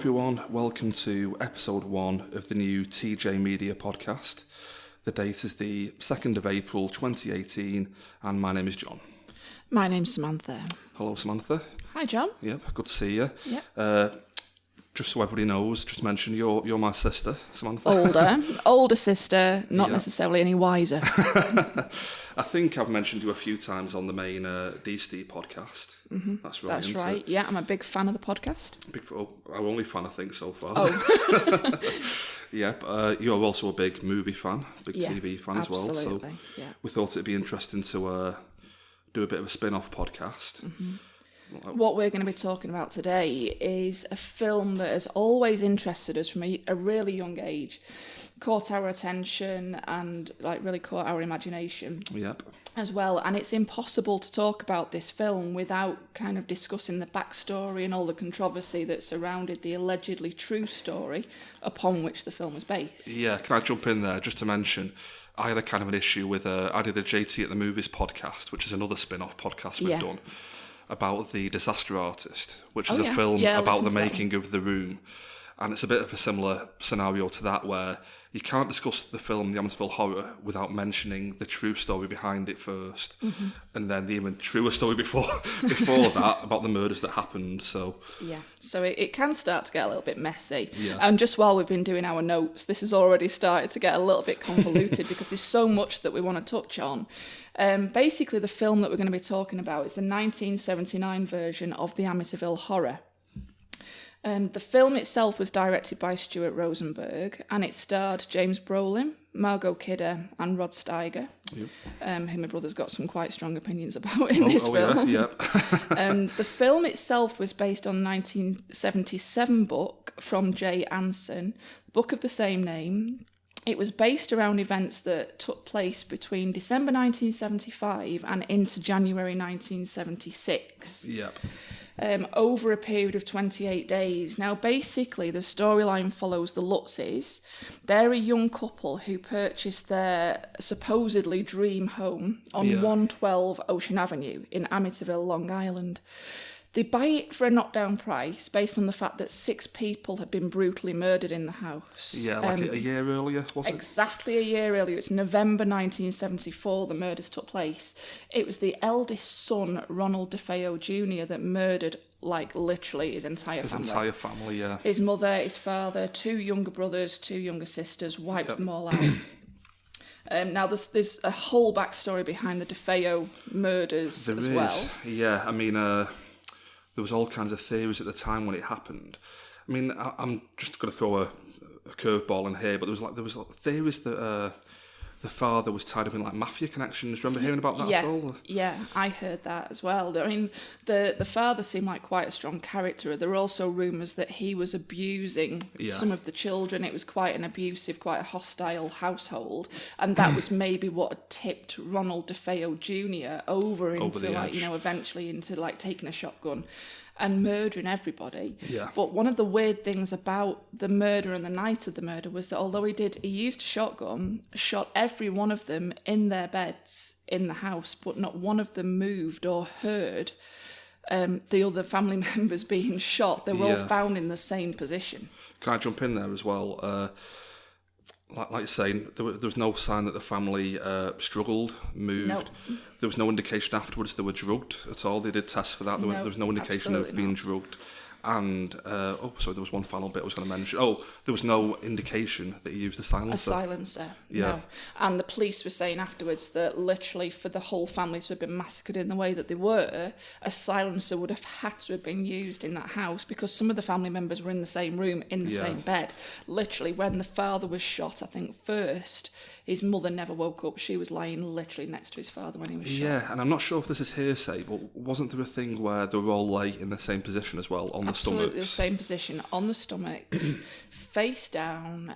everyone, welcome to episode 1 of the new TJ Media podcast. The date is the 2nd of April 2018 and my name is John. My name's Samantha. Hello Samantha. Hi John. Yep, good to see you. Yep. Just so everybody knows, just mention you're my sister, Samantha. Older sister, not Yeah. necessarily any wiser. I think I've mentioned you a few times on the main DSTE podcast. Mm-hmm. That's right. That's right. It? Yeah, I'm a big fan of the podcast. Our only fan, I think, so far. Oh. Yeah, you're also a big movie fan, big Yeah, TV fan as well. absolutely, So yeah. we thought it'd be interesting to do a bit of a spin-off podcast. Mm-hmm. What we're going to be talking about today is a film that has always interested us from a really young age, caught our attention and really caught our imagination. Yep. As well, and it's impossible to talk about this film without kind of discussing the backstory and all the controversy that surrounded the allegedly true story upon which the film was based. Yeah, can I jump in there just to mention, I had a kind of an issue with, I did a JT at the Movies podcast, which is another spin-off podcast we've done, about The Disaster Artist, which is a film about the making of The Room. And it's a bit of a similar scenario to that, where you can't discuss the film, The Amityville Horror, without mentioning the true story behind it first, and then the even truer story before that about the murders that happened. So it can start to get a little bit messy. Yeah. And just while we've been doing our notes, this has already started to get a little bit convoluted because there's so much that we want to touch on. Basically, the film that we're going to be talking about is the 1979 version of the Amityville Horror. The film itself was directed by Stuart Rosenberg, and it starred James Brolin, Margot Kidder and Rod Steiger, who my brother's got some quite strong opinions about in this film. Yeah. The film itself was based on a 1977 book from Jay Anson, book of the same name. It was based around events that took place between December 1975 and into January 1976. Yep. Over a period of 28 days. Now, basically, the storyline follows the Lutzes. They're a young couple who purchased their supposedly dream home on 112 Ocean Avenue in Amityville, Long Island. They buy it for a knockdown price based on the fact that 6 people had been brutally murdered in the house. Yeah, a year earlier, was it? Exactly a year earlier. It's November 1974 the murders took place. It was the eldest son, Ronald DeFeo Jr., that murdered, literally his entire family. His entire family, yeah. His mother, his father, 2 younger brothers, 2 younger sisters, wiped them all out. Now, there's a whole backstory behind the DeFeo murders as well. Yeah, I mean, there was all kinds of theories at the time when it happened. I mean, I'm just going to throw a curveball in here, but there was theories that the father was tied up in mafia connections. Remember hearing about that at all? Yeah, I heard that as well. I mean, the father seemed like quite a strong character. There were also rumours that he was abusing some of the children. It was quite an abusive, quite a hostile household, and that was maybe what had tipped Ronald DeFeo Jr. over into eventually into taking a shotgun and murdering everybody. Yeah. But one of the weird things about the murder and the night of the murder was that although he used a shotgun, shot every one of them in their beds in the house, but not one of them moved or heard the other family members being shot. They were all found in the same position. Can I jump in there as well? Like you're saying, there was no sign that the family struggled, moved. No. There was no indication afterwards they were drugged at all. They did tests for that. There was no indication of being drugged. And, there was one final bit I was going to mention. There was no indication that he used a silencer. A silencer, no. And the police were saying afterwards that literally for the whole family to have been massacred in the way that they were, a silencer would have had to have been used in that house because some of the family members were in the same room, in the same bed. Literally, when the father was shot, I think first, his mother never woke up. She was lying literally next to his father when he was shot. Yeah, and I'm not sure if this is hearsay, but wasn't there a thing where they were all lay in the same position as well, on the stomachs? Absolutely the same position, on the stomachs, face down.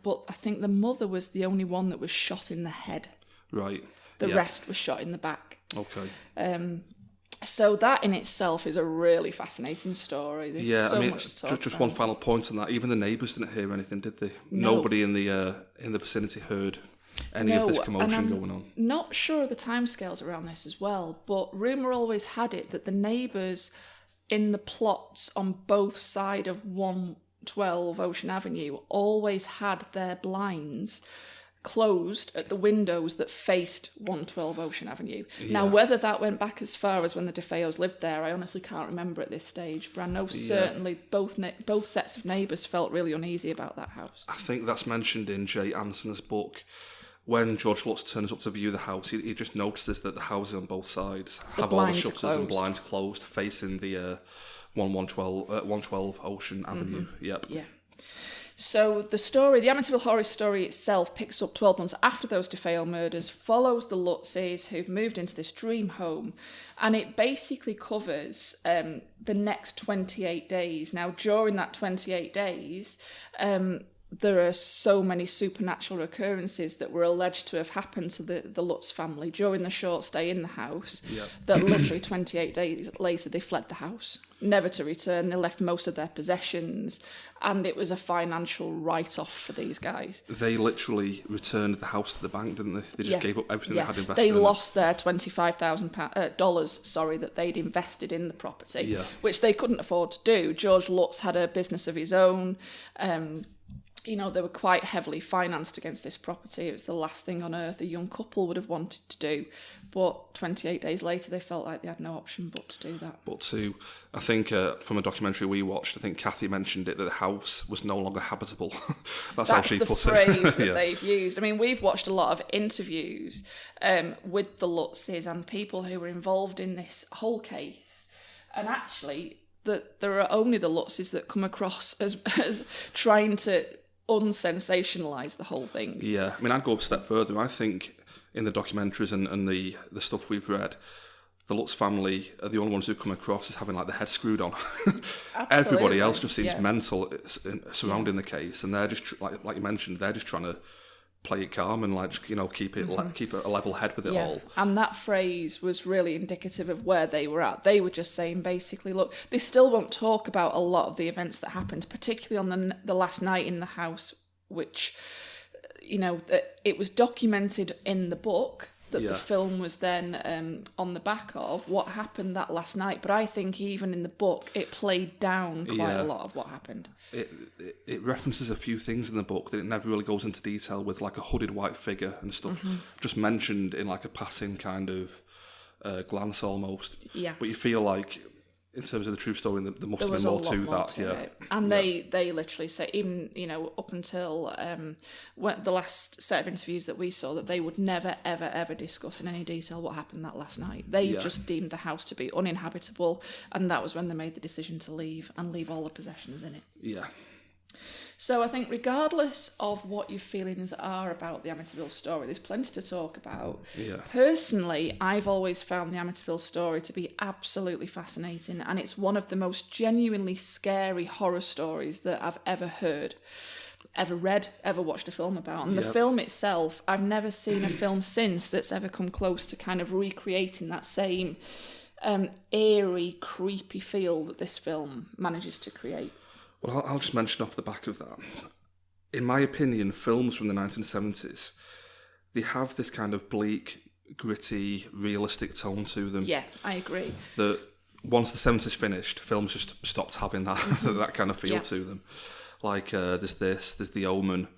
But I think the mother was the only one that was shot in the head. Right. The rest was shot in the back. Okay. So that in itself is a really fascinating story. There's so much to talk about. Just one final point on that. Even the neighbours didn't hear anything, did they? No. Nobody in the vicinity heard any of this commotion going on. Not sure of the timescales around this as well, but rumour always had it that the neighbours in the plots on both sides of one 112 Ocean Avenue always had their blinds closed at the windows that faced 112 Ocean Avenue. Yeah. Now, whether that went back as far as when the DeFeos lived there, I honestly can't remember at this stage, but I know certainly both sets of neighbours felt really uneasy about that house. I think that's mentioned in Jay Anson's book. When George Lutz turns up to view the house, he just notices that the houses on both sides have all the shutters and blinds closed, facing the 112 Ocean Avenue. Yep. Yeah. So the Amityville Horror story itself picks up 12 months after those DeFeo murders, follows the Lutzes who've moved into this dream home, and it basically covers the next 28 days. Now, during that 28 days, there are so many supernatural occurrences that were alleged to have happened to the Lutz family during the short stay in the house, that literally 28 days later they fled the house, never to return. They left most of their possessions, and it was a financial write-off for these guys. They literally returned the house to the bank, didn't they? They just gave up everything they had invested They in lost their $25,000 that they'd invested in the property, which they couldn't afford to do. George Lutz had a business of his own. They were quite heavily financed against this property. It was the last thing on earth a young couple would have wanted to do. But 28 days later, they felt like they had no option but to do that. I think from a documentary we watched, I think Kathy mentioned it, that the house was no longer habitable. That's how she put it. That's the phrase that they've used. I mean, we've watched a lot of interviews with the Lutzes and people who were involved in this whole case. And actually, there are only the Lutzes that come across as trying to unsensationalise the whole thing. Yeah, I mean, I'd go a step further. I think in the documentaries and the stuff we've read, the Lutz family are the only ones who come across as having like the head screwed on. Everybody else just seems mental surrounding the case, and they're just like you mentioned, they're just trying to play it calm and keep a level head with it all. And that phrase was really indicative of where they were at. They were just saying basically, look, they still won't talk about a lot of the events that happened, particularly on the last night in the house, which it was documented in the book that the film was then on the back of what happened that last night. But I think even in the book, it played down quite a lot of what happened. It references a few things in the book that it never really goes into detail with, like a hooded white figure and stuff, just mentioned in like a passing kind of glance almost. Yeah. But you feel like, in terms of the true story, there must have been more to that. And they literally say, even up until the last set of interviews that we saw, that they would never ever discuss in any detail what happened that last night. They just deemed the house to be uninhabitable, and that was when they made the decision to leave all the possessions in it. Yeah. So I think regardless of what your feelings are about the Amityville story, there's plenty to talk about. Yeah. Personally, I've always found the Amityville story to be absolutely fascinating, and it's one of the most genuinely scary horror stories that I've ever heard, ever read, ever watched a film about. And the film itself, I've never seen a film since that's ever come close to kind of recreating that same eerie, creepy feel that this film manages to create. Well, I'll just mention off the back of that. In my opinion, films from the 1970s, they have this kind of bleak, gritty, realistic tone to them. Yeah, I agree. That once the 70s finished, films just stopped having that that kind of feel to them. Like there's The Omen.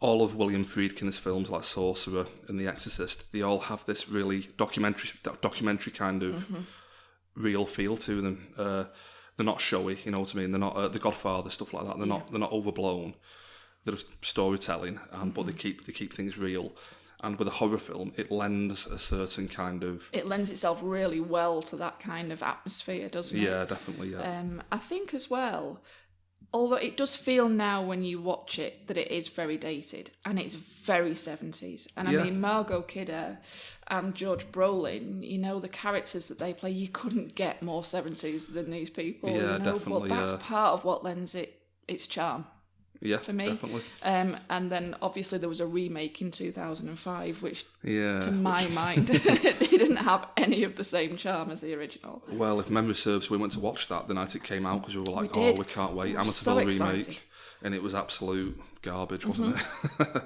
All of William Friedkin's films, like Sorcerer and The Exorcist, they all have this really documentary kind of real feel to them. They're not showy, you know what I mean? They're not The Godfather, stuff like that. They're not overblown. They're just storytelling, but they keep things real. And with a horror film, it lends a certain kind of... It lends itself really well to that kind of atmosphere, doesn't it? Yeah, definitely, yeah. I think as well, although it does feel now when you watch it that it is very dated, and it's very 70s. And I mean, Margot Kidder and George Brolin, the characters that they play, you couldn't get more 70s than these people. Yeah, definitely. But that's part of what lends it its charm. Yeah, for me. Definitely. And then obviously there was a remake in 2005, which to my mind didn't have any of the same charm as the original. Well, if memory serves, we went to watch that the night it came out because we were like, we can't wait. Amityville remake. And it was absolute garbage, wasn't it?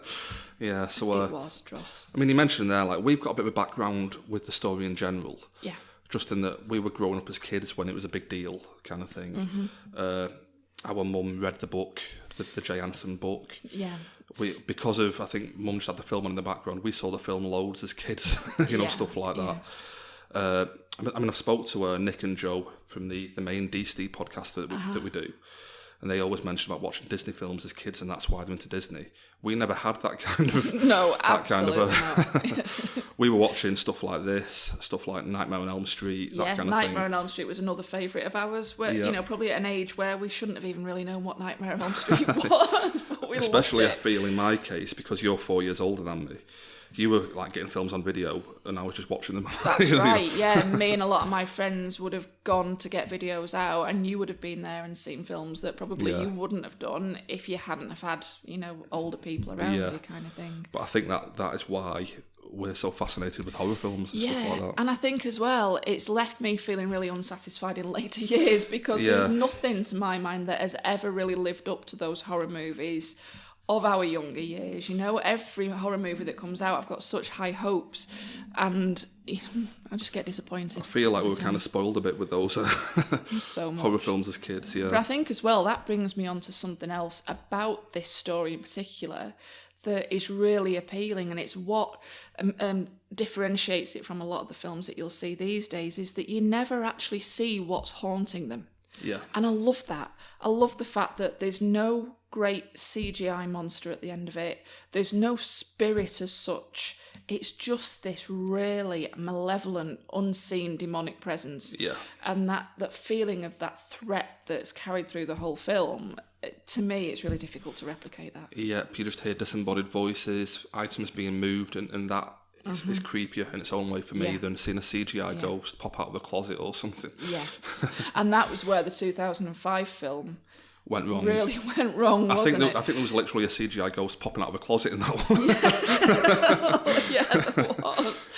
Yeah, so... it was dross. I mean, you mentioned there, like, we've got a bit of a background with the story in general. Yeah. Just in that we were growing up as kids when it was a big deal kind of thing. our mum read the book, the Jay Anson book. Yeah. Because of, I think, mum just had the film on in the background, we saw the film loads as kids, stuff like that. I've spoke to Nick and Joe from the main DSTE podcast that we do, and they always mention about watching Disney films as kids, and that's why they're into Disney. We never had that kind of... No, absolutely not. We were watching stuff like this, stuff like Nightmare on Elm Street, that kind of thing. Nightmare on Elm Street was another favourite of ours, where, probably at an age where we shouldn't have even really known what Nightmare on Elm Street was, but we Especially, loved it. I feel, in my case, because you're 4 years older than me, you were like getting films on video and I was just watching them. That's right, yeah. Me and a lot of my friends would have gone to get videos out, and you would have been there and seen films that probably you wouldn't have done if you hadn't have had, older people around you, kind of thing. But I think that is why we're so fascinated with horror films and stuff like that. And I think as well, it's left me feeling really unsatisfied in later years, because there's nothing to my mind that has ever really lived up to those horror movies of our younger years. Every horror movie that comes out, I've got such high hopes, and I just get disappointed. I feel like we were kind of spoiled a bit with those so much. horror films as kids, But I think as well, that brings me on to something else about this story in particular that is really appealing, and it's what differentiates it from a lot of the films that you'll see these days, is that you never actually see what's haunting them. Yeah. And I love that. I love the fact that there's no great CGI monster at the end of it. There's no spirit as such. It's just this really malevolent, unseen demonic presence. Yeah. And that feeling of that threat that's carried through the whole film, to me, it's really difficult to replicate that. Yeah, you just hear disembodied voices, items being moved, and that is creepier in its own way for me than seeing a CGI ghost pop out of a closet or something. Yeah. And that was where the 2005 film went wrong. Really went wrong, wasn't it? I think there was literally a CGI ghost popping out of a closet in that one. Yeah, there was.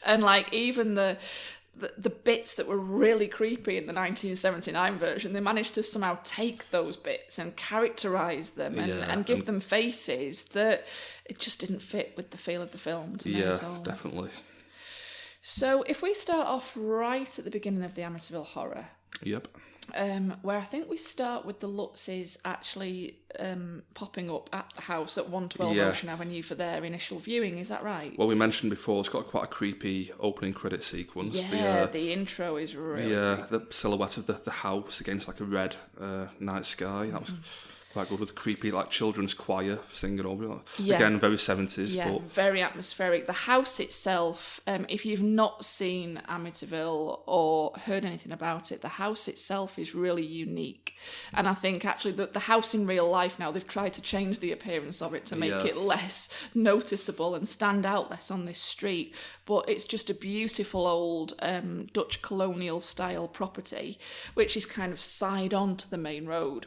And even the bits that were really creepy in the 1979 version, they managed to somehow take those bits and characterise them and give them faces that it just didn't fit with the feel of the film to me at all. Yeah, definitely. So if we start off right at the beginning of the Amityville Horror... Yep. Where I think we start with the Lutzes actually popping up at the house at 112 Ocean Avenue for their initial viewing, is that right? Well, we mentioned before, it's got quite a creepy opening credit sequence. Yeah, the intro is really creepy. The silhouette of the house against a red night sky, that was quite good, with creepy children's choir singing over it. Again, very 70s. Yeah, but very atmospheric. The house itself, if you've not seen Amityville or heard anything about it, the house itself is really unique. And I think actually the house in real life now, they've tried to change the appearance of it to make it less noticeable and stand out less on this street. But it's just a beautiful old Dutch colonial style property, which is kind of side on to the main road.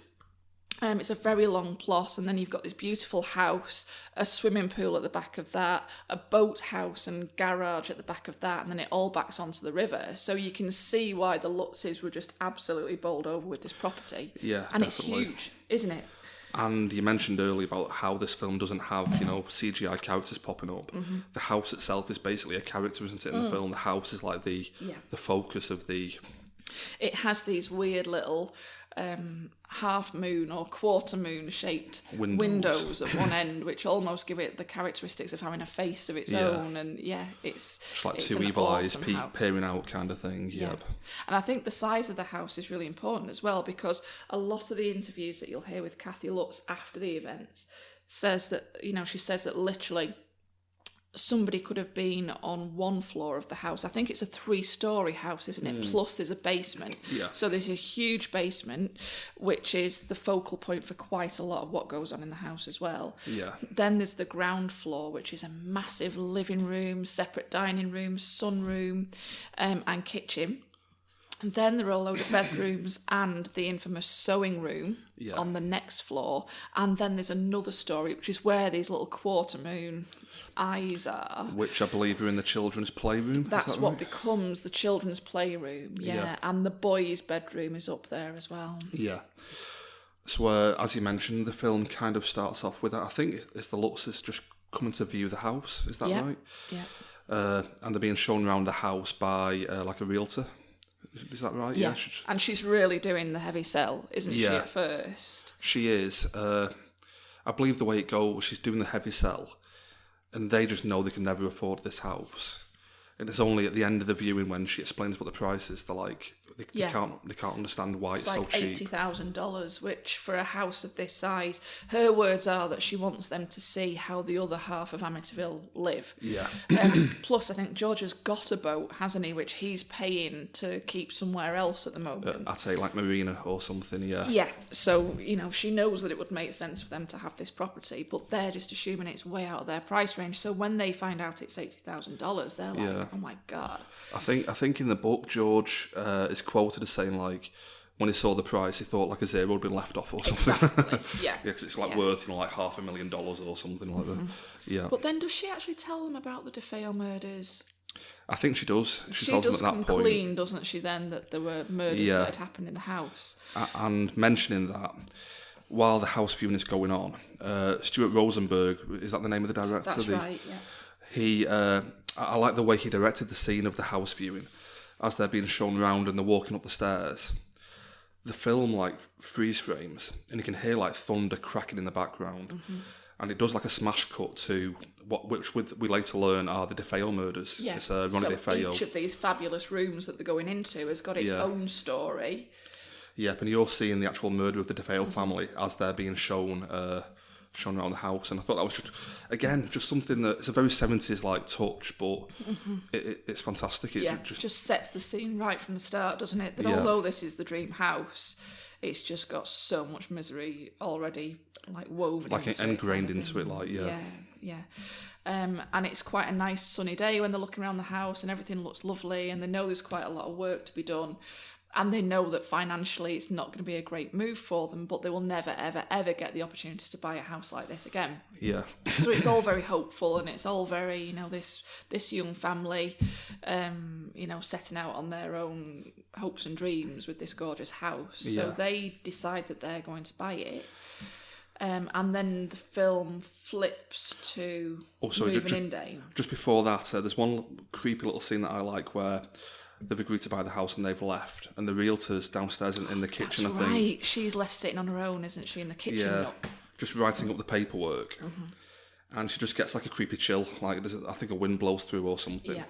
It's a very long plot, and then you've got this beautiful house, a swimming pool at the back of that, a boathouse and garage at the back of that, and then it all backs onto the river. So you can see why the Lutzes were just absolutely bowled over with this property. Yeah, and definitely. It's huge, isn't it? And you mentioned earlier about how this film doesn't have, CGI characters popping up. Mm-hmm. The house itself is basically a character, isn't it, in the film? The house is like the focus of the... It has these weird little... half moon or quarter moon shaped windows at one end, which almost give it the characteristics of having a face of its own, and it's like two evil eyes peering out kind of thing. Yep. And I think the size of the house is really important as well, because a lot of the interviews that you'll hear with Kathy Lutz after the events says that she says that literally somebody could have been on one floor of the house. I think it's a 3-story house, isn't it? Plus there's a basement. Yeah. So there's a huge basement, which is the focal point for quite a lot of what goes on in the house as well. Yeah. Then there's the ground floor, which is a massive living room, separate dining room, sunroom, and kitchen. And then there are a load of bedrooms and the infamous sewing room on the next floor. And then there's another story, which is where these little quarter moon eyes are. Which I believe are in the children's playroom. That's what becomes the children's playroom, And the boys' bedroom is up there as well. Yeah. So, as you mentioned, the film kind of starts off with, I think it's the Lutzes just coming to view the house. Is that right? Yeah. And they're being shown around the house by a realtor. Is that right? Yeah. And she's really doing the heavy sell, isn't she, at first? She is. I believe the way it goes, she's doing the heavy sell, and they just know they can never afford this house. And it's only at the end of the viewing when she explains what the price is, they're like, they can't understand why it's so cheap. $80,000, which for a house of this size, her words are that she wants them to see how the other half of Amityville live. Yeah. Plus, I think George has got a boat, hasn't he, which he's paying to keep somewhere else at the moment. I'd say like Marina or something, yeah. Yeah, so, she knows that it would make sense for them to have this property, but they're just assuming it's way out of their price range. So when they find out it's $80,000, they're like, oh my God. I think in the book, George is quoted as saying, like, when he saw the price, he thought like a zero had been left off or something. Exactly, yeah. Yeah, because it's like worth, like $500,000 or something like that. Yeah. But then does she actually tell them about the DeFeo murders? I think she does. She tells them at that point. She does come clean, doesn't she, then, that there were murders that had happened in the house. And mentioning that, while the house viewing is going on, Stuart Rosenberg, is that the name of the director? That's right, yeah. He... I like the way he directed the scene of the house viewing as they're being shown round and they're walking up the stairs. The film like freeze frames and you can hear like thunder cracking in the background, and it does like a smash cut to which we later learn are the DeFeo murders. Yeah. It's Ronnie DeFeo. Each of these fabulous rooms that they're going into has got its own story. Yep, and you're seeing the actual murder of the DeFeo family as they're being shown around the house, and I thought that was just something that it's a very 70s like touch, but it's fantastic. It just sets the scene right from the start, doesn't it? That although this is the dream house, it's just got so much misery already like woven like into ingrained into it, like and it's quite a nice sunny day when they're looking around the house and everything looks lovely, and they know there's quite a lot of work to be done. And they know that financially it's not going to be a great move for them, but they will never, ever, ever get the opportunity to buy a house like this again. Yeah. So it's all very hopeful, and it's all very, this young family, setting out on their own hopes and dreams with this gorgeous house. Yeah. So they decide that they're going to buy it. And then the film flips to moving in day. Just before that, there's one creepy little scene that I like where they've agreed to buy the house and they've left, and the realtor's downstairs in the kitchen. That's I think. Right, she's left sitting on her own, isn't she, in the kitchen? Yeah, just writing up the paperwork, and she just gets like a creepy chill, like I think a wind blows through or something. Yeah.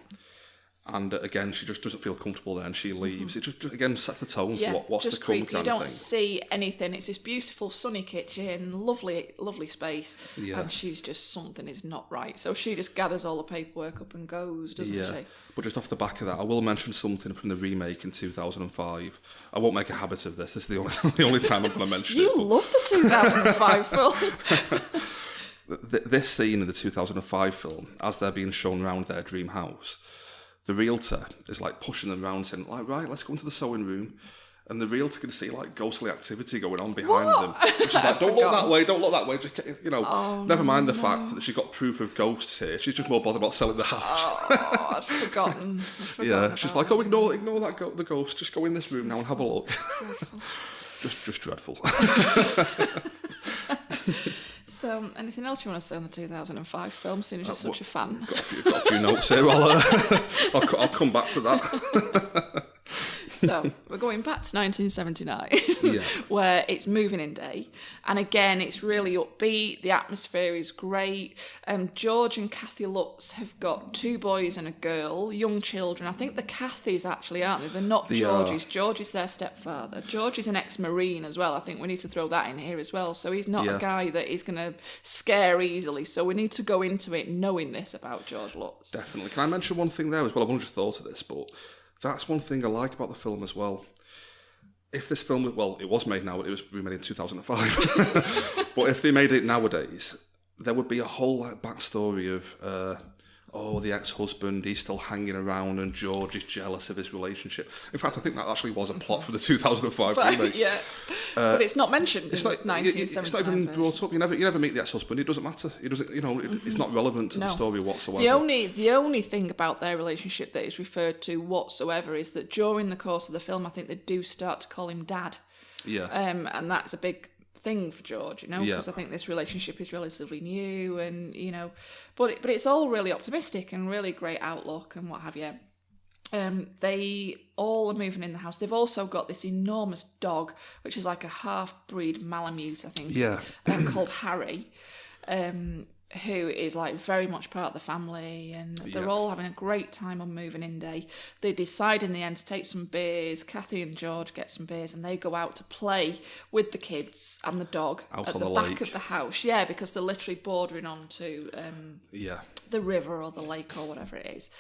And again, she just doesn't feel comfortable there, and she leaves. It just again sets the tone for what's to come. You don't see anything. It's this beautiful sunny kitchen, lovely, lovely space, and she's just, something is not right. So she just gathers all the paperwork up and goes, doesn't she? But just off the back of that, I will mention something from the remake in 2005. I won't make a habit of this. This is the only time I'm going to mention it. You love the 2005 film. This scene in the 2005 film, as they're being shown around their dream house, the realtor is like pushing them around, saying, like, right, let's go into the sewing room. And the realtor can see like ghostly activity going on behind them. And she's like, don't look that way, don't look that way. Just, never mind the fact that she got proof of ghosts here. She's just more bothered about selling the house. I'd forgotten. She's like, ignore the ghost. Just go in this room now and have a look. just dreadful. So, anything else you want to say on the 2005 film, seeing as you're such a fan? Got a few notes here. I'll come back to that. So, we're going back to 1979, where it's moving in day. And again, it's really upbeat. The atmosphere is great. George and Kathy Lutz have got 2 boys and a girl, young children. I think the Kathys actually, aren't they? They're not George's. George is their stepfather. George is an ex-Marine as well. I think we need to throw that in here as well. So he's not a guy that is going to scare easily. So we need to go into it knowing this about George Lutz. Definitely. Can I mention one thing there as well? I've only just thought of this, but that's one thing I like about the film as well. If this film, it was made now, it was remade in 2005. But if they made it nowadays, there would be a whole backstory of, the ex-husband, he's still hanging around and George is jealous of his relationship. In fact, I think that actually was a plot for the 2005 remake. Yeah, but it's not mentioned in 1979. It's not even brought up. You never meet the ex-husband. It doesn't matter. It doesn't. It's not relevant to the story whatsoever. The only thing about their relationship that is referred to whatsoever is that during the course of the film, I think they do start to call him Dad. Yeah. And that's a big thing for George, because I think this relationship is relatively new, and but it's all really optimistic and really great outlook and what have you. They all are moving in the house. They've also got this enormous dog, which is like a half-breed Malamute, I think. Yeah. Called Harry, who is like very much part of the family, and they're all having a great time on moving in day. They decide in the end to take some beers. Kathy and George get some beers, and they go out to play with the kids and the dog out at on the the back lake. of the house. Yeah, because they're literally bordering onto the river or the lake or whatever it is.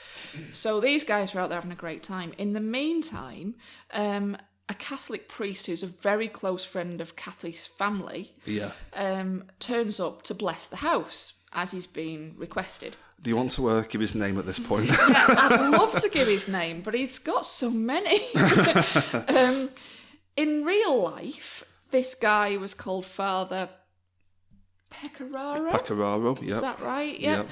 So these guys are out there having a great time. In the meantime, a Catholic priest who's a very close friend of Kathy's family turns up to bless the house as he's been requested. Do you want to give his name at this point? Yeah, I'd love to give his name, but he's got so many. In real life, this guy was called Father Pecoraro. Pecoraro, yeah. Is that right? Yeah.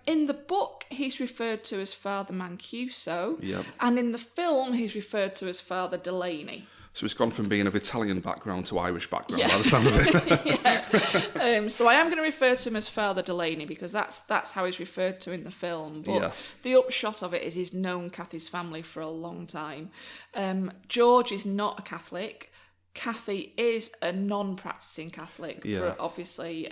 In the book, he's referred to as Father Mancuso. Yeah. And in the film, he's referred to as Father Delaney. So he's gone from being of Italian background to Irish background by the sound of it. So I am going to refer to him as Father Delaney because that's how he's referred to in the film. But the upshot of it is he's known Kathy's family for a long time. George is not a Catholic. Kathy is a non-practicing Catholic, but obviously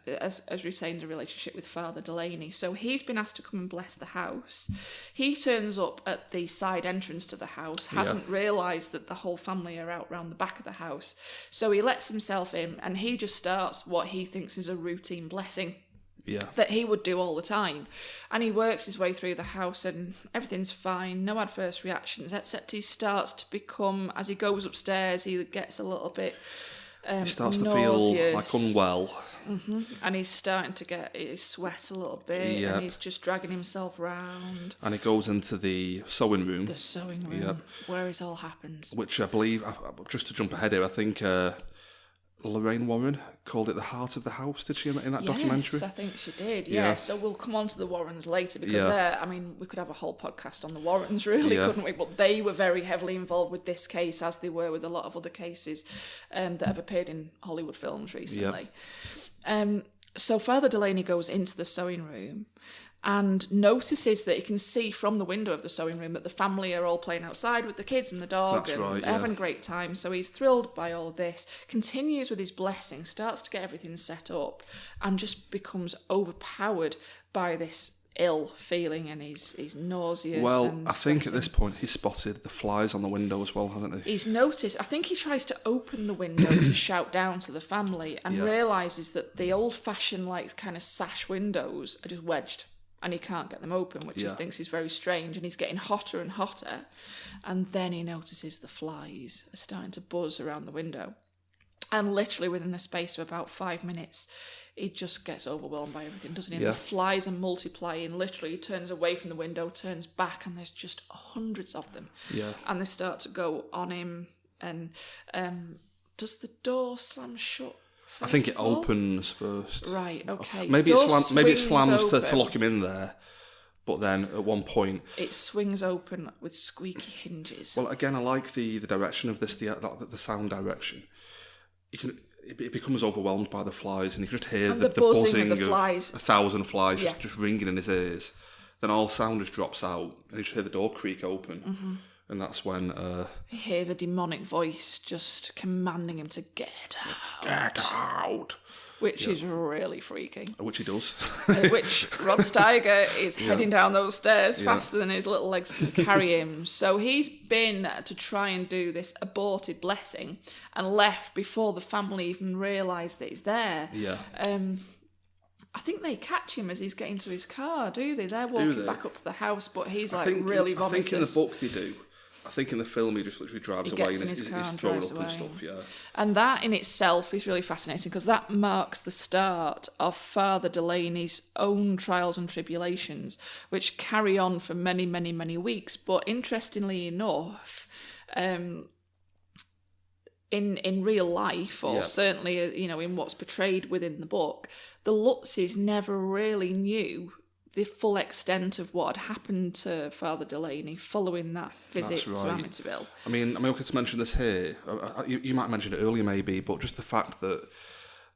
has retained a relationship with Father Delaney. So he's been asked to come and bless the house. He turns up at the side entrance to the house, hasn't realised that the whole family are out round the back of the house. So he lets himself in and he just starts what he thinks is a routine blessing. That he would do all the time. And he works his way through the house and everything's fine, no adverse reactions, except he starts to become, as he goes upstairs, he gets a little bit he starts nauseous. to feel like unwell. Mm-hmm. And he's starting to get his sweat a little bit and he's just dragging himself round. And he goes into the sewing room. The sewing room, where it all happens. Which I believe, just to jump ahead here, I think Lorraine Warren called it the heart of the house, did she, in that documentary? Yes, I think she did, So we'll come on to the Warrens later because we could have a whole podcast on the Warrens, really, couldn't we? But they were very heavily involved with this case, as they were with a lot of other cases that have appeared in Hollywood films recently. So Father Delaney goes into the sewing room and notices that he can see from the window of the sewing room that the family are all playing outside with the kids and the dog having a great time. So he's thrilled by all this, continues with his blessing, starts to get everything set up and just becomes overpowered by this ill feeling and he's nauseous. Well, and I think at this point he's spotted the flies on the window as well, hasn't he? He's noticed, I think he tries to open the window to shout down to the family and realises that the old-fashioned kind of sash windows are just wedged. And he can't get them open, which he thinks is very strange. And he's getting hotter and hotter. And then he notices the flies are starting to buzz around the window. And literally within the space of about 5 minutes, he just gets overwhelmed by everything, doesn't he? And the flies are multiplying. Literally, he turns away from the window, turns back, and there's just hundreds of them. Yeah. And they start to go on him. And does the door slam shut? I think it opens first. Right, okay. Maybe it slams to lock him in there, but then at one point it swings open with squeaky hinges. Well, again, I like the direction of this, the sound direction. It becomes overwhelmed by the flies, and you can just hear the buzzing of the flies. 1,000 flies just ringing in his ears. Then all sound just drops out, and you just hear the door creak open. Mm-hmm. And that's when he hears a demonic voice just commanding him to get out. Get out! Which is really freaking. Which he does. Which Rod Steiger is heading down those stairs faster than his little legs can carry him. So he's been to try and do this aborted blessing and left before the family even realise that he's there. Yeah. I think they catch him as he's getting to his car, do they? They're walking back up to the house, but he's really vomitous. I think in the book they do. I think in the film he just literally drives away and he's thrown up and stuff, And that in itself is really fascinating because that marks the start of Father Delaney's own trials and tribulations, which carry on for many, many, many weeks. But interestingly enough, in real life, or certainly in what's portrayed within the book, the Lutzes never really knew the full extent of what had happened to Father Delaney following that visit to Amityville. I'm okay to mention this here. You might mention it earlier maybe, but just the fact that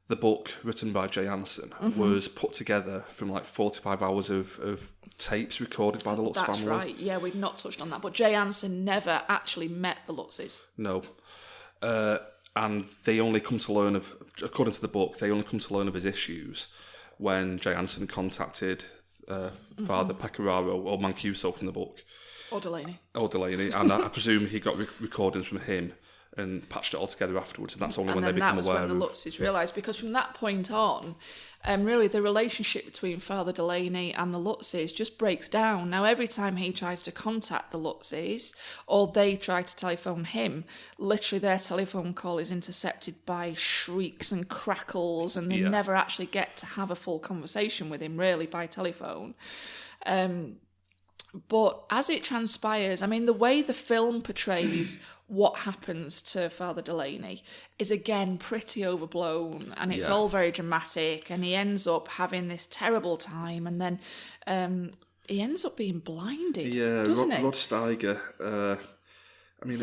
the book written by Jay Anson was put together from like 45 hours of tapes recorded by the Lutz family. That's right. Yeah, we've not touched on that. But Jay Anson never actually met the Lutzes. No. And they only come to learn of, according to the book, they only come to learn of his issues when Jay Anson contacted Father Pecoraro or Mancuso from the book. Or Delaney. And I presume he got recordings from him and patched it all together afterwards, and that's only when they become aware of... And then that was when the Lutzes realised, because from that point on, really the relationship between Father Delaney and the Lutzes just breaks down. Now, every time he tries to contact the Lutzes, or they try to telephone him, literally their telephone call is intercepted by shrieks and crackles, and they never actually get to have a full conversation with him, really, by telephone. But as it transpires, I mean, the way the film portrays what happens to Father Delaney is, again, pretty overblown, and it's all very dramatic, and he ends up having this terrible time, and then he ends up being blinded, doesn't he? Rod Steiger, I mean,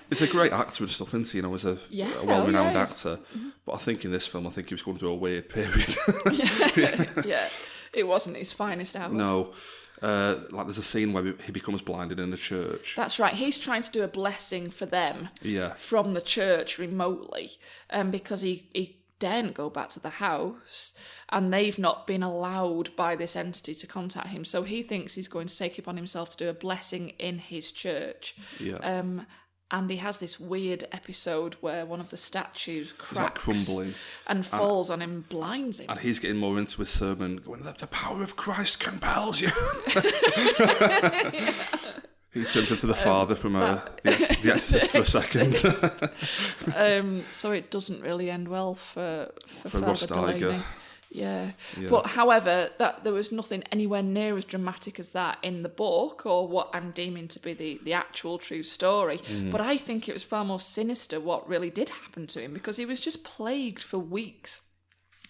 he's a great actor and stuff, isn't he? You know, as a well-renowned actor. But I think in this film, I think he was going through a weird period. It wasn't his finest hour. No. Like there's a scene where he becomes blinded in the church. That's right. He's trying to do a blessing for them from the church remotely, because he daren't go back to the house, and they've not been allowed by this entity to contact him. So he thinks he's going to take it upon himself to do a blessing in his church. And he has this weird episode where one of the statues cracks crumbling and falls on him, blinds him. And he's getting more into his sermon, going, the power of Christ compels you. He turns into the father from The Exorcist for a second. So it doesn't really end well for Father Delaney. Yeah. But however, there was nothing anywhere near as dramatic as that in the book, or what I'm deeming to be the actual true story. But I think it was far more sinister what really did happen to him, because he was just plagued for weeks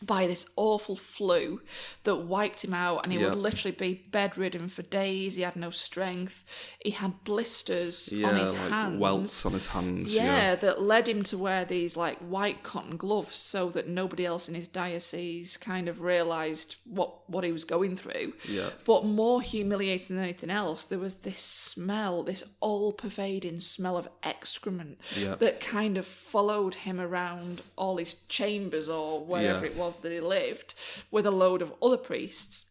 by this awful flu that wiped him out, and he would literally be bedridden for days. He had no strength. He had blisters on his hands. Welts on his hands. That led him to wear these like white cotton gloves so that nobody else in his diocese kind of realised what he was going through. But more humiliating than anything else, there was this smell, this all-pervading smell of excrement that kind of followed him around all his chambers or wherever it was that he lived, with a load of other priests,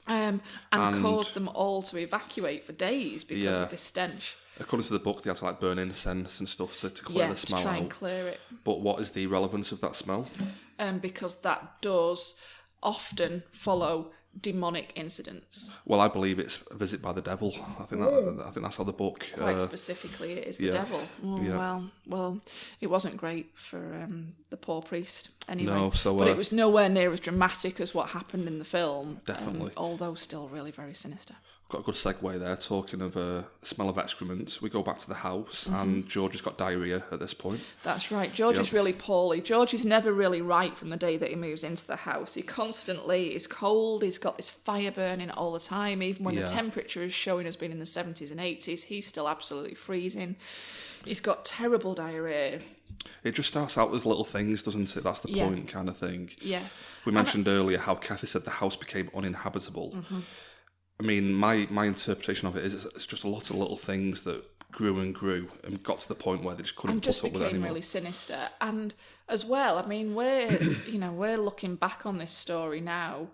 and caused them all to evacuate for days because of this stench. According to the book, they had to like burn incense and stuff to clear the smell to try out. And clear it. But what is the relevance of that smell? Because that does often follow demonic incidents. Well, I believe it's a visit by the devil. I think that's how the book. Quite specifically, it is the devil. Well, it wasn't great for the poor priest anyway. No, but it was nowhere near as dramatic as what happened in the film. Definitely, although still really very sinister. Got a good segue there. Talking of smell of excrement, we go back to the house, and George has got diarrhea at this point. That's right. George is really poorly. George is never really right from the day that he moves into the house. He constantly is cold. He's got this fire burning all the time. Even when the temperature is showing as being in the 70s and 80s, he's still absolutely freezing. He's got terrible diarrhea. It just starts out as little things, doesn't it? That's the point, kind of thing. Yeah. We mentioned earlier how Kathy said the house became uninhabitable. I mean, my interpretation of it is it's just a lot of little things that grew and got to the point where they just couldn't put up with it anymore. And just became really sinister. And as well, I mean, we're looking back on this story now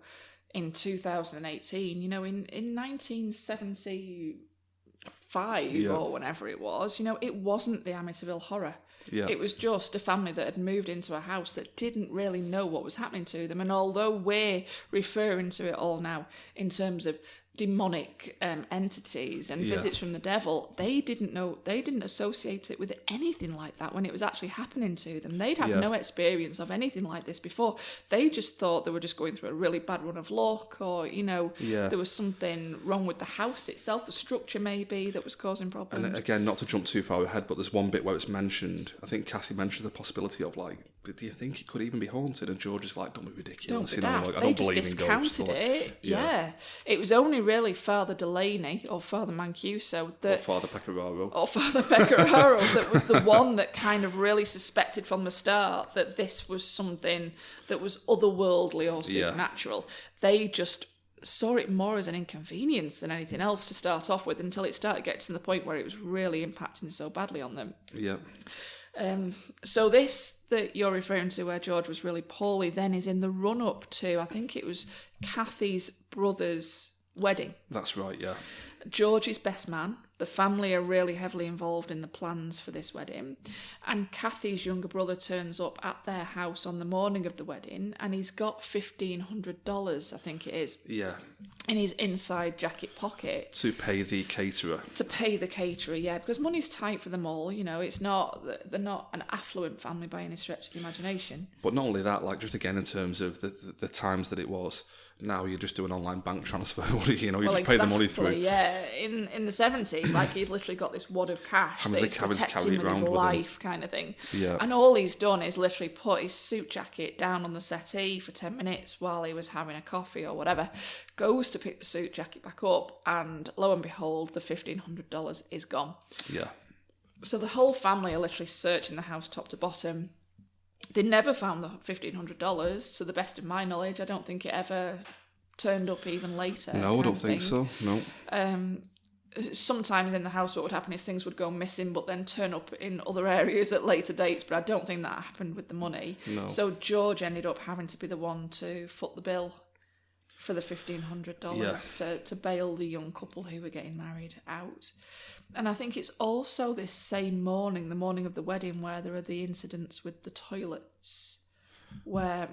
in 2018. You know, in 1975 or whenever it was, it wasn't the Amityville Horror. It was just a family that had moved into a house that didn't really know what was happening to them. And although we're referring to it all now in terms of demonic entities and visits from the devil, they didn't associate it with anything like that when it was actually happening to them. They'd had no experience of anything like this before. They just thought they were just going through a really bad run of luck, or there was something wrong with the house itself, the structure maybe, that was causing problems. And again, not to jump too far ahead, but there's one bit where it's mentioned, I think Kathy mentions the possibility of like, do you think it could even be haunted? And George is like, don't be ridiculous. Don't be daft. I don't believe in ghosts. They just discounted it. It was only really Father Delaney or Father Mancuso or Father Pecoraro that was the one that kind of really suspected from the start that this was something that was otherworldly or supernatural. They just saw it more as an inconvenience than anything else to start off with, until it started getting to the point where it was really impacting so badly on them. Yeah. So this that you're referring to, where George was really poorly, then is in the run-up to, I think it was Kathy's brother's wedding. That's right, yeah. George is best man. The family are really heavily involved in the plans for this wedding. And Kathy's younger brother turns up at their house on the morning of the wedding, and he's got $1,500, I think it is. Yeah. In his inside jacket pocket. To pay the caterer. Yeah, because money's tight for them all. You know, they're not an affluent family by any stretch of the imagination. But not only that, like, just again in terms of the times that it was, now you just do an online bank transfer, you know, you just pay the money through. Yeah, in the 70s, like, he's literally got this wad of cash that he's protecting him in his life kind of thing. Yeah. And all he's done is literally put his suit jacket down on the settee for 10 minutes while he was having a coffee or whatever, goes to pick the suit jacket back up, and lo and behold, the $1,500 is gone. Yeah. So the whole family are literally searching the house top to bottom. They never found the $1,500, to the best of my knowledge. I don't think it ever turned up even later. No, I don't think so, no. Sometimes in the house what would happen is things would go missing but then turn up in other areas at later dates, but I don't think that happened with the money. No. So George ended up having to be the one to foot the bill for the $1,500 to bail the young couple who were getting married out. And I think it's also this same morning, the morning of the wedding, where there are the incidents with the toilets, where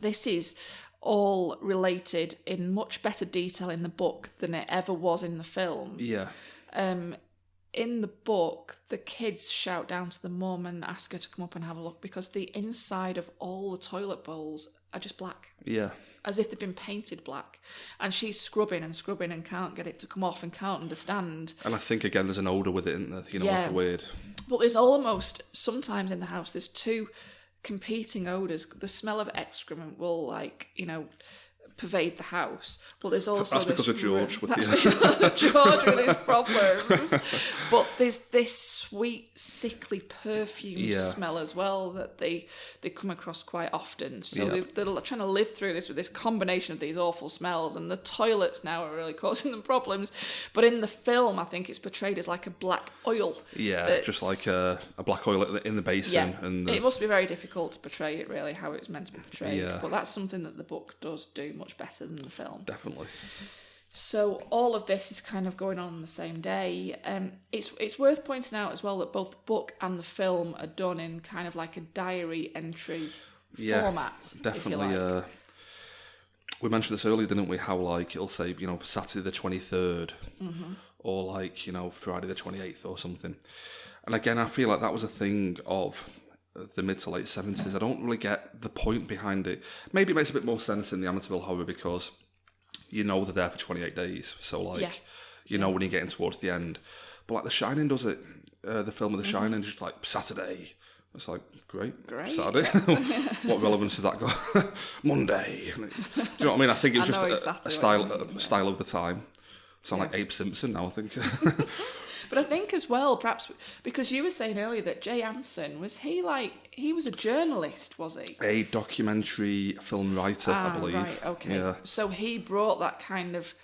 this is all related in much better detail in the book than it ever was in the film. Yeah. In the book, the kids shout down to the mum and ask her to come up and have a look, because the inside of all the toilet bowls are just black. Yeah. As if they've been painted black. And she's scrubbing and can't get it to come off and can't understand. And I think, again, there's an odour with it, isn't there? You know, like a weird... But there's almost, sometimes in the house, there's two competing odours. The smell of excrement will, like, you know, pervade the house, but there's also that's because of George because of George with his problems. But there's this sweet, sickly perfume smell as well that they come across quite often. So they're trying to live through this with this combination of these awful smells, and the toilets now are really causing them problems. But in the film, I think it's portrayed as like a black oil. Yeah, just like a black oil in the basin. Yeah, and it must be very difficult to portray it really how it's meant to be portrayed. Yeah. But that's something that the book does do much better than the film. Definitely. So all of this is kind of going on the same day. It's worth pointing out as well that both the book and the film are done in kind of like a diary entry format. Definitely. If you like. We mentioned this earlier, didn't we? How, like, it'll say, you know, Saturday the 23rd, or like, you know, Friday the 28th or something. And again, I feel like that was a thing of the mid to late 70s. I don't really get the point behind it. Maybe it makes a bit more sense in the Amityville Horror because you know they're there for 28 days. So, like, you know when you're getting towards the end. But, like, The Shining does it. The film of The Shining, just like, Saturday. It's like, great. Saturday. What relevance did that go? Monday. Do you know what I mean? I think it was just a style of the time. Sound like Abe Simpson now, I think. But I think as well, perhaps because you were saying earlier that Jay Anson, he was a journalist, was he? A documentary film writer, I believe. Right, okay. Yeah. So he brought that kind of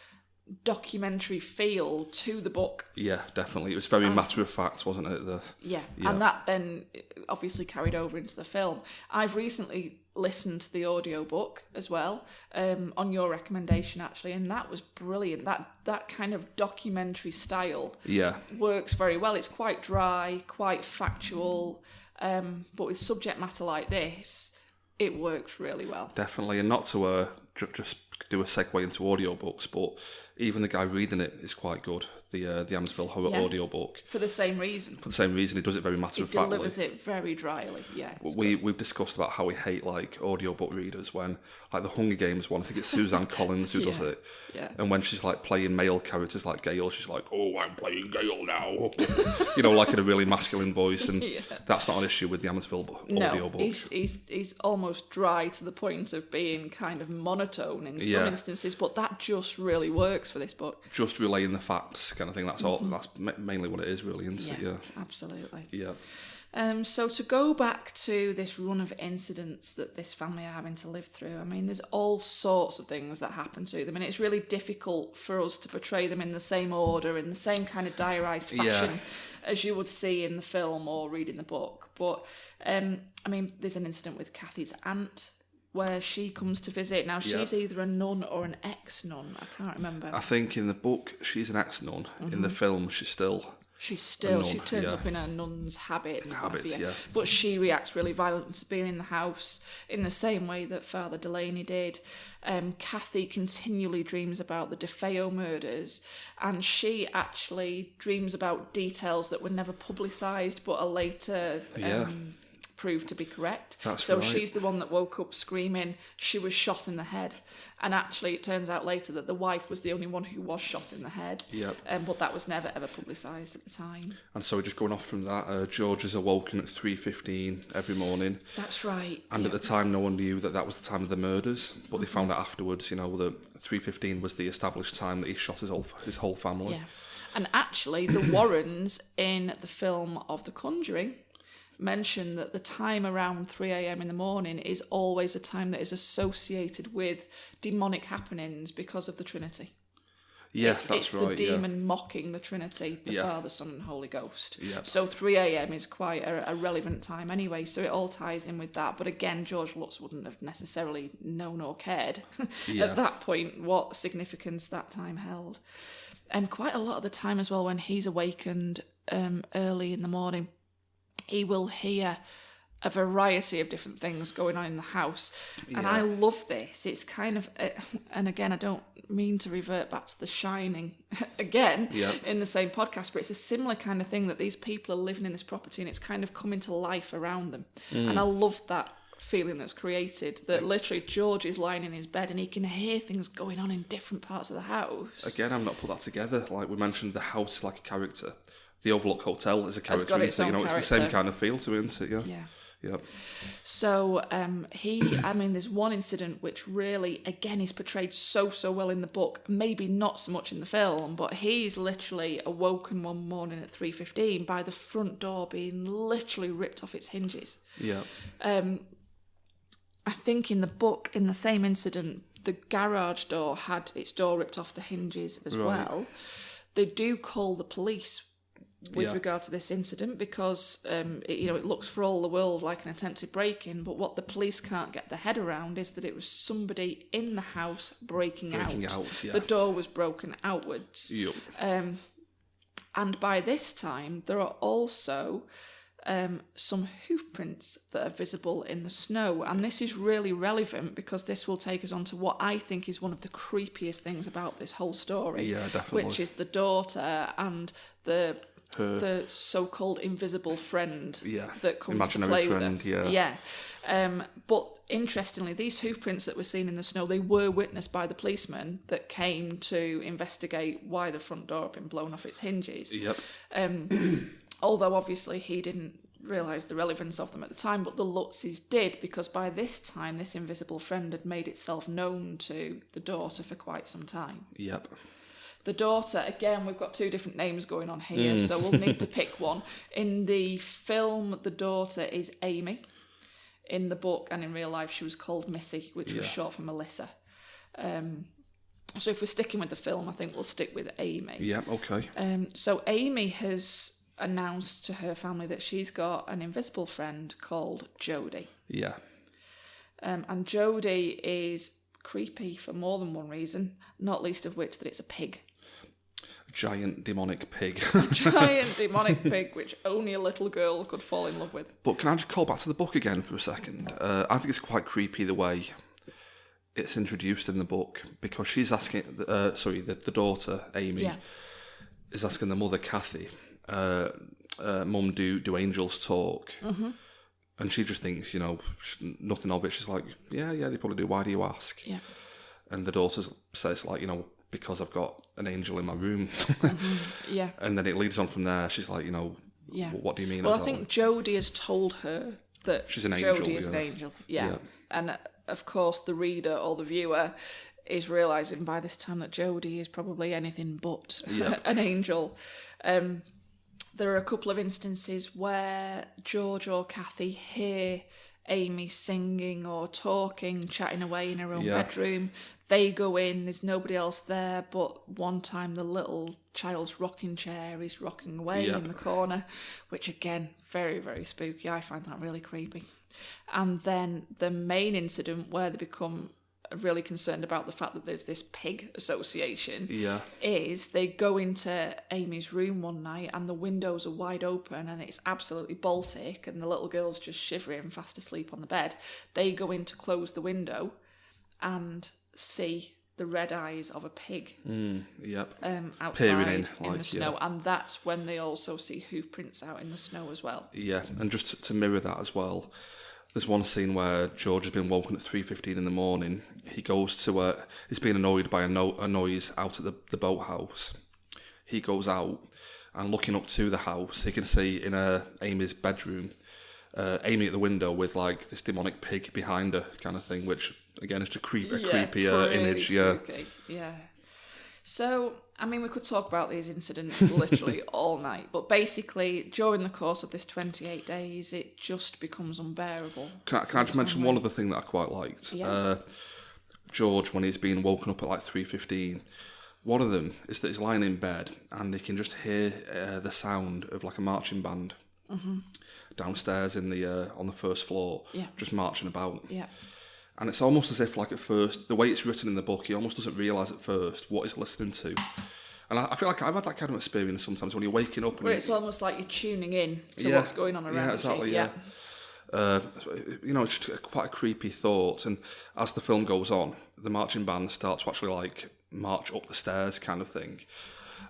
documentary feel to the book. Yeah, definitely. It was very matter of fact, wasn't it? Yeah, and that then obviously carried over into the film. I've recently listened to the audiobook as well, on your recommendation actually, and that was brilliant. That kind of documentary style works very well. It's quite dry, quite factual, but with subject matter like this, it works really well. Definitely, and not to just do a segue into audiobooks, but even the guy reading it is quite good. The Amityville Horror audiobook. For the same reason. He does it very matter-of-factly. He delivers it very dryly, We've discussed about how we hate, like, audiobook readers when, like, the Hunger Games one, I think it's Suzanne Collins who does it. Yeah. And when she's, like, playing male characters like Gale, she's like, oh, I'm playing Gale now. You know, like in a really masculine voice, and that's not an issue with the Amityville audiobooks. He's almost dry to the point of being kind of monotone in some instances, but that just really works works for this book. Just relaying the facts kind of thing. That's all. That's mainly what it is, really, isn't it? Yeah, absolutely. Yeah. So to go back to this run of incidents that this family are having to live through, I mean, there's all sorts of things that happen to them, and it's really difficult for us to portray them in the same order, in the same kind of diarised fashion as you would see in the film or read in the book. But, I mean, there's an incident with Kathy's aunt where she comes to visit. Now, she's either a nun or an ex-nun. I can't remember. I think in the book, she's an ex-nun. In the film, she turns up in her nun's habit. But she reacts really violently to being in the house in the same way that Father Delaney did. Kathy continually dreams about the DeFeo murders, and she actually dreams about details that were never publicised but are later proved to be correct. So she's the one that woke up screaming she was shot in the head, and actually it turns out later that the wife was the only one who was shot in the head. But that was never ever publicised at the time. And so just going off from that, George is awoken at 3:15 every morning. That's right. And at the time no one knew that was the time of the murders, but they found out afterwards, that 3:15 was the established time that he shot his whole family. And actually the Warrens in the film of The Conjuring mention that the time around 3 a.m. in the morning is always a time that is associated with demonic happenings because of the Trinity. Yes, that's right. It's the demon mocking the Trinity, the Father, Son and Holy Ghost. Yeah. So 3 a.m. is quite a relevant time anyway, so it all ties in with that. But again, George Lutz wouldn't have necessarily known or cared at that point what significance that time held. And quite a lot of the time as well, when he's awakened early in the morning, he will hear a variety of different things going on in the house. And I love this. It's kind of, and again, I don't mean to revert back to The Shining again in the same podcast, but it's a similar kind of thing that these people are living in this property and it's kind of coming to life around them. And I love that feeling that's created, that literally George is lying in his bed and he can hear things going on in different parts of the house. Again, I've not put that together. Like we mentioned, the house is like a character. The Overlook Hotel is a character, it's the same kind of feel to it, isn't it? Yeah. So there's one incident which really, again, is portrayed so well in the book, maybe not so much in the film, but he's literally awoken one morning at 3:15 by the front door being literally ripped off its hinges. I think in the book, in the same incident, the garage door had its door ripped off the hinges as well. They do call the police with regard to this incident because it looks for all the world like an attempted break-in, but what the police can't get their head around is that it was somebody in the house breaking out. The door was broken outwards. And by this time there are also some hoof prints that are visible in the snow, and this is really relevant because this will take us on to what I think is one of the creepiest things about this whole story, definitely. Which is the daughter and the so-called invisible friend that comes imaginary to play friend, with her. But interestingly, these hoof prints that were seen in the snow, they were witnessed by the policeman that came to investigate why the front door had been blown off its hinges. Although obviously he didn't realise the relevance of them at the time, but the Lutzes did, because by this time this invisible friend had made itself known to the daughter for quite some time. The daughter, again, we've got two different names going on here, so we'll need to pick one. In the film, the daughter is Amy. In the book and in real life, she was called Missy, which was short for Melissa. So if we're sticking with the film, I think we'll stick with Amy. So Amy has announced to her family that she's got an invisible friend called Jodie. And Jodie is creepy for more than one reason, not least of which that it's a pig. Giant demonic pig. Giant demonic pig, which only a little girl could fall in love with. But can I just call back to the book again for a second? I think it's quite creepy the way it's introduced in the book, because she's asking, the daughter, Amy, is asking the mother, Kathy, Mum, do angels talk? And she just thinks, nothing of it. She's like, yeah, they probably do. Why do you ask? And the daughter says, because I've got an angel in my room. And then it leads on from there. She's like, what do you mean? Well, I think Jodie has told her that she's an angel. Jodie is an angel. And of course, the reader or the viewer is realising by this time that Jodie is probably anything but an angel. There are a couple of instances where George or Kathy hear Amy singing or talking, chatting away in her own bedroom. They go in, there's nobody else there, but one time the little child's rocking chair is rocking away in the corner, which again, very, very spooky. I find that really creepy. And then the main incident where they become really concerned about the fact that there's this pig association is they go into Amy's room one night and the windows are wide open and it's absolutely Baltic and the little girl's just shivering fast asleep on the bed. They go in to close the window and see the red eyes of a pig outside in the snow, and that's when they also see hoof prints out in the snow as well. And just to mirror that as well, there's one scene where George has been woken at 3:15 in the morning. He goes to he's being annoyed by a noise out at the boathouse. He goes out and looking up to the house, he can see in Amy's bedroom, Amy at the window with like this demonic pig behind her kind of thing, which again is just a creepier image. Spooky. So, I mean, we could talk about these incidents literally all night, but basically, during the course of this 28 days, it just becomes unbearable. Can I just mention one other thing that I quite liked? George, when he's being woken up at like 3:15, one of them is that he's lying in bed and he can just hear the sound of like a marching band downstairs in the on the first floor, just marching about. And it's almost as if, like, at first, the way it's written in the book, he almost doesn't realise at first what he's listening to. And I feel like I've had that kind of experience sometimes when you're waking up. Where it's almost like you're tuning in to what's going on around you. You know, it's just quite a creepy thought. And as the film goes on, the marching band starts to actually, like, march up the stairs kind of thing.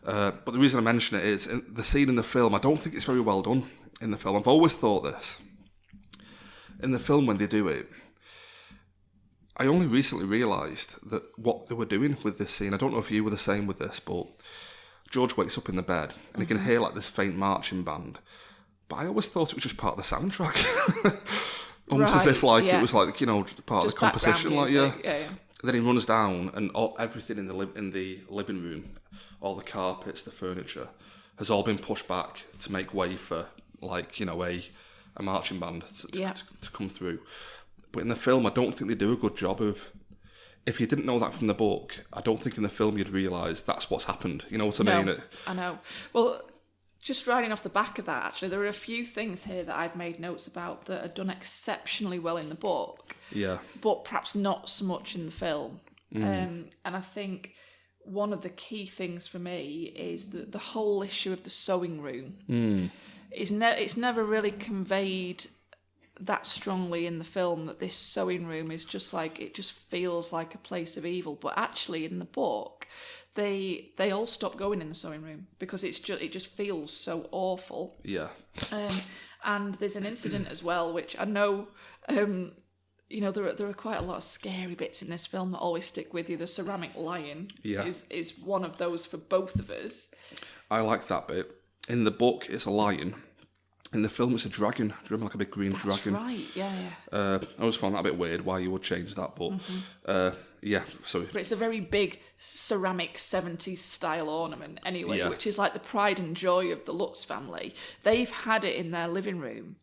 But the reason I mention it is, the scene in the film, I don't think it's very well done in the film. I've always thought this. In the film, when they do it, I only recently realised that what they were doing with this scene, I don't know if you were the same with this, but George wakes up in the bed and he can hear like this faint marching band. But I always thought it was just part of the soundtrack. Almost as if like it was like, you know, part of the composition. Like, Then he runs down and everything in the living room, all the carpets, the furniture, has all been pushed back to make way for like, you know, a marching band to come through. But in the film, I don't think they do a good job of... If you didn't know that from the book, I don't think in the film you'd realise that's what's happened. You know what I mean? I know. Well, just riding off the back of that, actually, there are a few things here that I'd made notes about that are done exceptionally well in the book. But perhaps not so much in the film. And I think one of the key things for me is the whole issue of the sewing room. It's never really conveyed that strongly in the film that this sewing room is just like, it just feels like a place of evil. But actually in the book, they all stop going in the sewing room because it just feels so awful. And there's an incident as well, which I know, you know, there are quite a lot of scary bits in this film that always stick with you. The ceramic lion is one of those for both of us. I like that bit. In the book, it's a lion. In the film, it's a dragon. Do you remember, like a big green dragon? That's right, I always found that a bit weird, why you would change that, but sorry. But it's a very big ceramic 70s style ornament anyway, which is like the pride and joy of the Lutz family. They've had it in their living room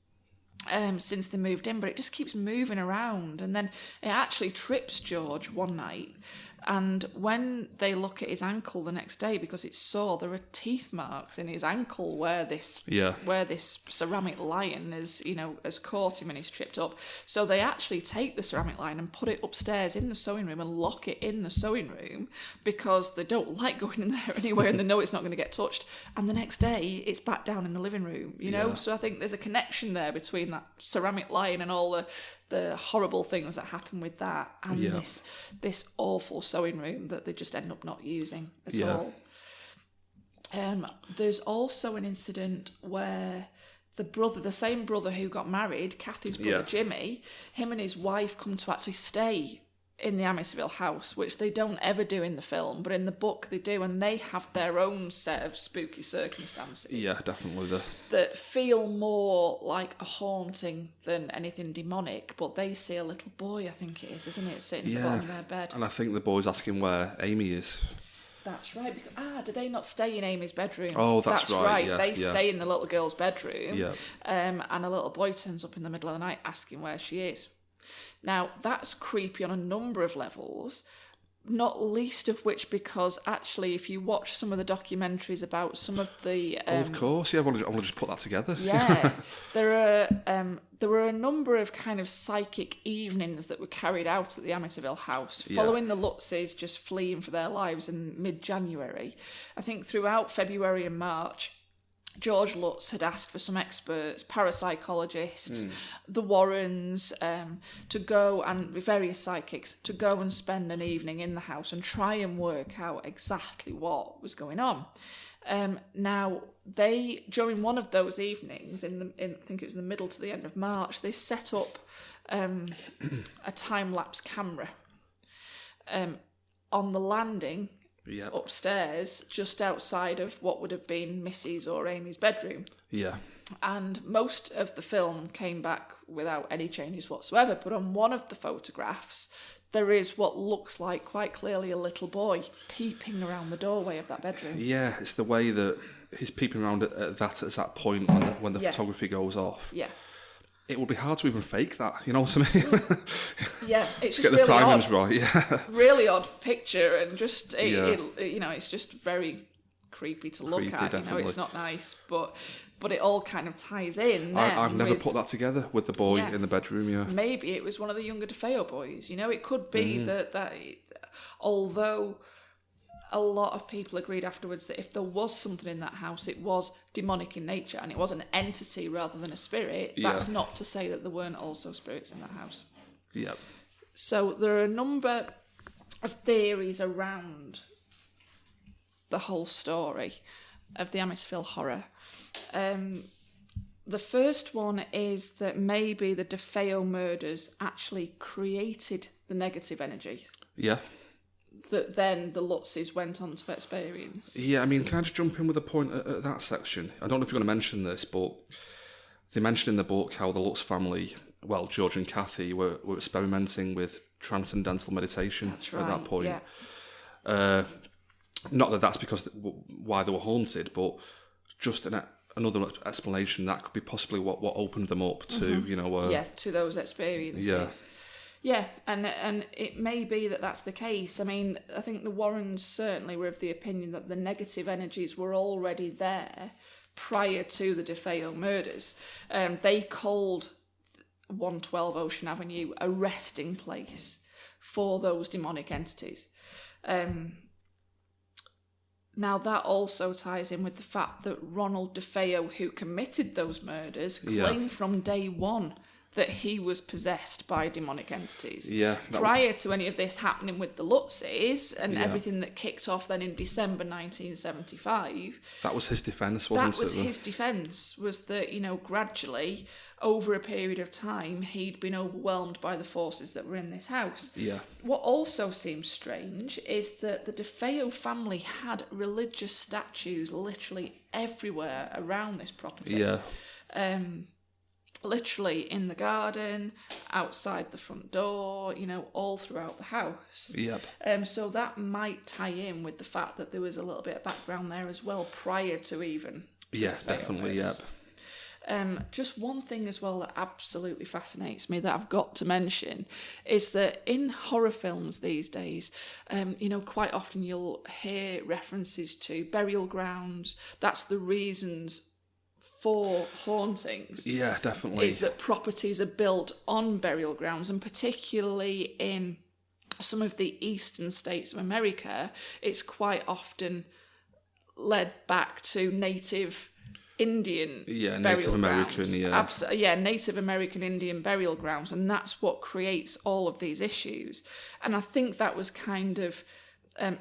since they moved in, but it just keeps moving around. And then it actually trips George one night. And when they look at his ankle the next day, because it's sore, there are teeth marks in his ankle where this ceramic lion has caught him and he's tripped up. So they actually take the ceramic lion and put it upstairs in the sewing room and lock it in the sewing room because they don't like going in there anyway and they know it's not going to get touched. And the next day, it's back down in the living room, you know? So I think there's a connection there between that ceramic lion and all the horrible things that happen with that and this awful sewing room that they just end up not using at all. There's also an incident where the same brother who got married, Kathy's brother Jimmy, him and his wife come to actually stay in the Amityville house, which they don't ever do in the film, but in the book they do, and they have their own set of spooky circumstances. Yeah, definitely. That feel more like a haunting than anything demonic, but they see a little boy, I think it is, isn't it, sitting at the bottom of their bed. And I think the boy's asking where Amy is. That's right. Because, do they not stay in Amy's bedroom? Oh, that's right. Yeah, they stay in the little girl's bedroom. Yeah. And a little boy turns up in the middle of the night asking where she is. Now, that's creepy on a number of levels, not least of which because actually if you watch some of the documentaries about some of the... of course, yeah, I want to just put that together. Yeah, there were a number of kind of psychic evenings that were carried out at the Amityville house, following the Lutzes just fleeing for their lives in mid-January. I think throughout February and March, George Lutz had asked for some experts, parapsychologists, the Warrens, to go, and various psychics, to go and spend an evening in the house and try and work out exactly what was going on. Now, they, during one of those evenings, I think it was the middle to the end of March, they set up a time-lapse camera on the landing upstairs, just outside of what would have been Missy's or Amy's bedroom. Yeah. And most of the film came back without any changes whatsoever, but on one of the photographs, there is what looks like quite clearly a little boy peeping around the doorway of that bedroom. Yeah, it's the way that he's peeping around at that point when the photography goes off. Yeah. It would be hard to even fake that, you know what I mean? Yeah, it's just get the really timings odd. right. Yeah, really odd picture, and just it's just very creepy to look at. Definitely. You know, it's not nice, but it all kind of ties in. I've never put that together with the boy in the bedroom. Yeah, maybe it was one of the younger DeFeo boys. You know, it could be that although a lot of people agreed afterwards that if there was something in that house, it was demonic in nature and it was an entity rather than a spirit. That's not to say that there weren't also spirits in that house. Yeah. So there are a number of theories around the whole story of the Amityville Horror. The first one is that maybe the DeFeo murders actually created the negative energy. Yeah. That then the Lutzes went on to experience. Yeah, I mean, can I just jump in with a point at that section? I don't know if you're going to mention this, but they mentioned in the book how the Lutz family, well, George and Kathy, were experimenting with transcendental meditation at that point. Yeah. Not that that's because why they were haunted, but just another explanation that could be possibly what opened them up to, to those experiences. Yeah. Yeah, and it may be that that's the case. I mean, I think the Warrens certainly were of the opinion that the negative energies were already there prior to the DeFeo murders. They called 112 Ocean Avenue a resting place for those demonic entities. Now, that also ties in with the fact that Ronald DeFeo, who committed those murders, claimed from day one that he was possessed by demonic entities. Yeah. Prior to any of this happening with the Lutzes and everything that kicked off then in December 1975. That was his defence, wasn't it? That was his defence, was that, gradually, over a period of time, he'd been overwhelmed by the forces that were in this house. Yeah. What also seems strange is that the DeFeo family had religious statues literally everywhere around this property. Yeah. Literally in the garden, outside the front door, all throughout the house. Yep. So that might tie in with the fact that there was a little bit of background there as well prior to even. Yeah, definitely. Yep. Just one thing as well that absolutely fascinates me that I've got to mention is that in horror films these days, quite often you'll hear references to burial grounds. That's the reasons for hauntings. Yeah, definitely. Is that properties are built on burial grounds, and particularly in some of the eastern states of America, it's quite often led back to Native Indian burial Native American, grounds. Native American Indian burial grounds, and that's what creates all of these issues. And I think that was kind of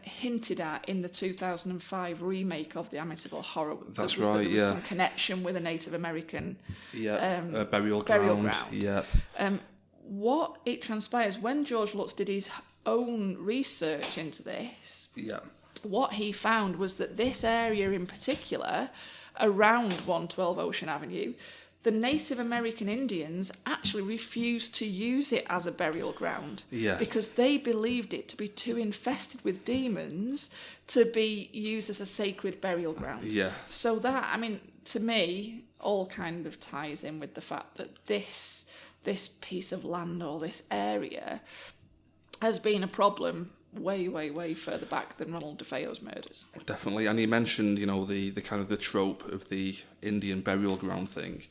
hinted at in the 2005 remake of the Amityville Horror. That's right, there was some connection with a Native American burial ground. Yeah. What it transpires, when George Lutz did his own research into this, yeah, what he found was that this area in particular, around 112 Ocean Avenue, the Native American Indians actually refused to use it as a burial ground because they believed it to be too infested with demons to be used as a sacred burial ground. Yeah. So that, I mean, to me, all kind of ties in with the fact that this piece of land or this area has been a problem way, way, way further back than Ronald DeFeo's murders. Definitely, and you mentioned, the kind of the trope of the Indian burial ground thing.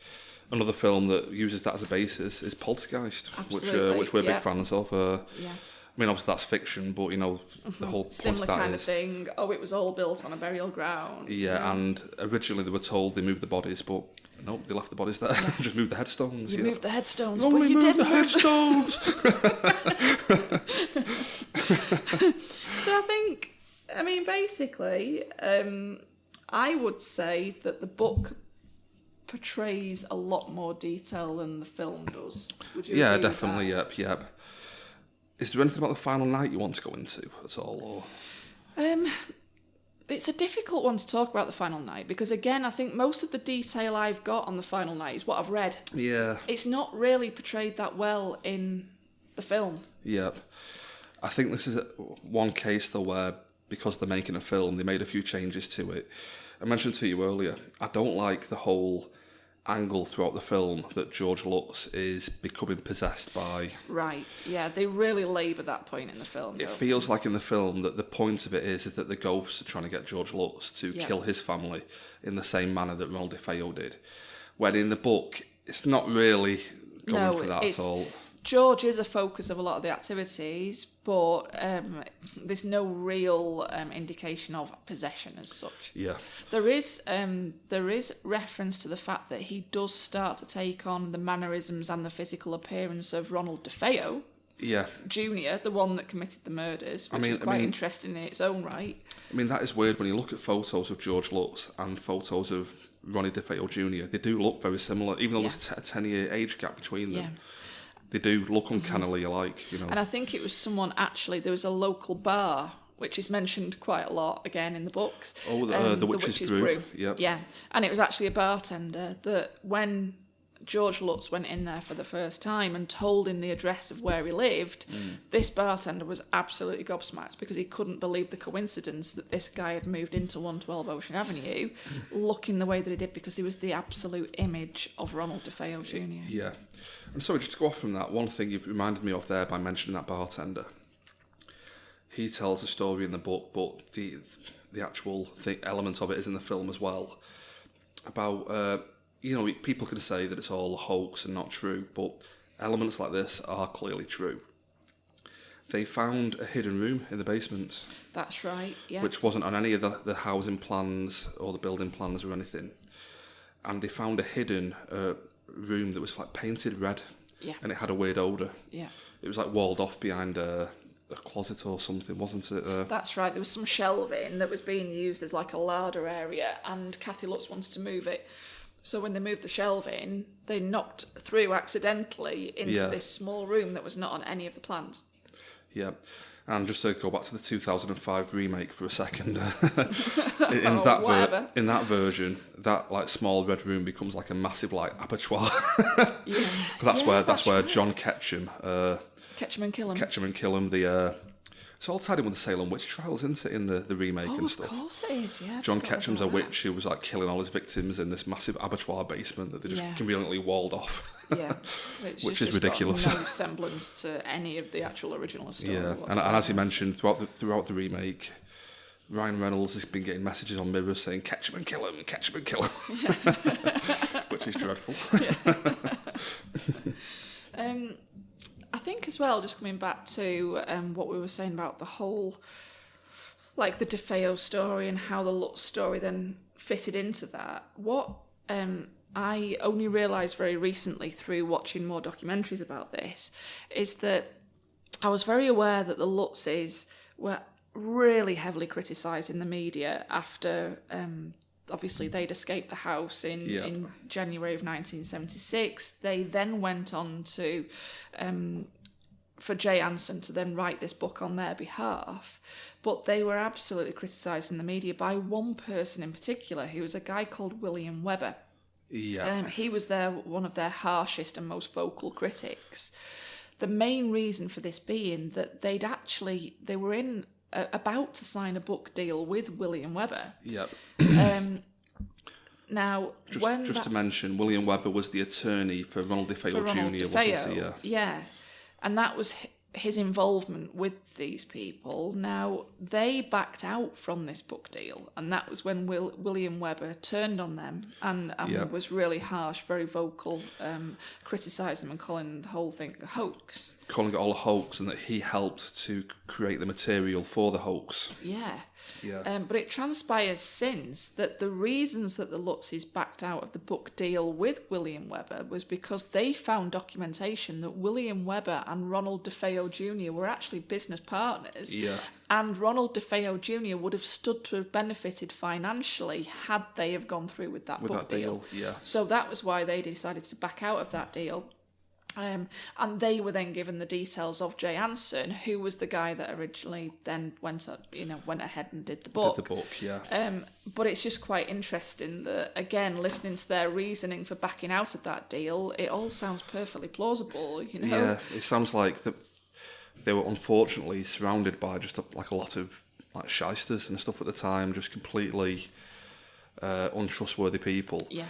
Another film that uses that as a basis is Poltergeist, which we're big fans of. I mean, obviously that's fiction, but the whole similar point of that kind of thing. Oh, it was all built on a burial ground. Yeah, and originally they were told they moved the bodies, but nope, they left the bodies there. Yeah. Just moved the headstones. You moved the headstones, only but you moved didn't the headstones. So I think, I mean, basically, I would say that the book portrays a lot more detail than the film does. Would you agree definitely. with that? Yep. Is there anything about the final night you want to go into at all? Or? It's a difficult one to talk about the final night because, again, I think most of the detail I've got on the final night is what I've read. Yeah. It's not really portrayed that well in the film. Yep. I think this is one case, though, where because they're making a film, they made a few changes to it. I mentioned to you earlier, I don't like the whole angle throughout the film that George Lutz is becoming possessed by. Right, yeah, they really labour that point in the film. It feels like in the film that the point of it is that the ghosts are trying to get George Lutz to kill his family in the same manner that Ronald DeFeo did. When in the book, it's not really going for that at all. George is a focus of a lot of the activities, but there's no real indication of possession as such. Yeah. There is reference to the fact that he does start to take on the mannerisms and the physical appearance of Ronald DeFeo. Yeah. Jr., the one that committed the murders, which is quite interesting in its own right. I mean, that is weird when you look at photos of George Lutz and photos of Ronnie DeFeo Jr. They do look very similar, even though there's a 10-year age gap between them. Yeah. They do look uncannily alike, And I think it was someone, actually, there was a local bar, which is mentioned quite a lot, again, in the books. Oh, the Witch's Brew. Yep. Yeah, and it was actually a bartender that when George Lutz went in there for the first time and told him the address of where he lived, this bartender was absolutely gobsmacked because he couldn't believe the coincidence that this guy had moved into 112 Ocean Avenue looking the way that he did, because he was the absolute image of Ronald DeFeo Jr. Yeah. I'm sorry, just to go off from that, one thing you've reminded me of there by mentioning that bartender. He tells a story in the book, but the actual element of it is in the film as well, about... people could say that it's all a hoax and not true, but elements like this are clearly true. They found a hidden room in the basement. That's right, yeah. Which wasn't on any of the housing plans or the building plans or anything. And they found a hidden room that was like painted red. Yeah. And it had a weird odour. Yeah. It was like walled off behind a closet or something, wasn't it? That's right. There was some shelving that was being used as like a larder area, and Kathy Lutz wanted to move it. So when they moved the shelving, they knocked through accidentally into this small room that was not on any of the plans. Yeah. And just to go back to the 2005 remake for a second, in that version, that like small red room becomes like a massive like abattoir. Yeah. That's where John Ketchum and Killam, it's all tied in with the Salem witch trials, isn't it, in the remake and stuff? Of course it is, yeah. John Ketchum's a witch who was like killing all his victims in this massive abattoir basement that they just conveniently walled off. Yeah, which is ridiculous. Got no semblance to any of the actual original story. Yeah, and as you mentioned, throughout the remake, Ryan Reynolds has been getting messages on mirrors saying "Catch him and kill him, catch him and kill him," which is dreadful. I think as well, just coming back to what we were saying about the whole, like the DeFeo story and how the Lutz story then fitted into that. What I only realised very recently through watching more documentaries about this is that I was very aware that the Lutzes were really heavily criticised in the media after obviously they'd escaped the house in January of 1976. They then went on to for Jay Anson to then write this book on their behalf, but they were absolutely criticised in the media by one person in particular, who was a guy called William Webber. Yeah. He was one of their harshest and most vocal critics. The main reason for this being that they were about to sign a book deal with William Webber. Yep. Now, just to mention, William Webber was the attorney for Ronald DeFeo Jr., wasn't he? Yeah. And that was his involvement with these people. Now, they backed out from this book deal, and that was when William Webber turned on them and was really harsh, very vocal, criticising them and calling the whole thing a hoax. Calling it all a hoax, and that he helped to create the material for the hoax. Yeah. Yeah. But it transpires since that the reasons that the Lutzes backed out of the book deal with William Webber was because they found documentation that William Webber and Ronald DeFeo Jr. were actually business partners. Yeah. And Ronald DeFeo Jr. would have stood to have benefited financially had they have gone through with that book deal. Yeah. So that was why they decided to back out of that deal. And they were then given the details of Jay Anson, who was the guy that originally then went ahead and did the book. Did the book, yeah. But it's just quite interesting that, again, listening to their reasoning for backing out of that deal, it all sounds perfectly plausible, you know. Yeah, it sounds like they were unfortunately surrounded by just a lot of shysters and stuff at the time, just completely untrustworthy people. Yeah.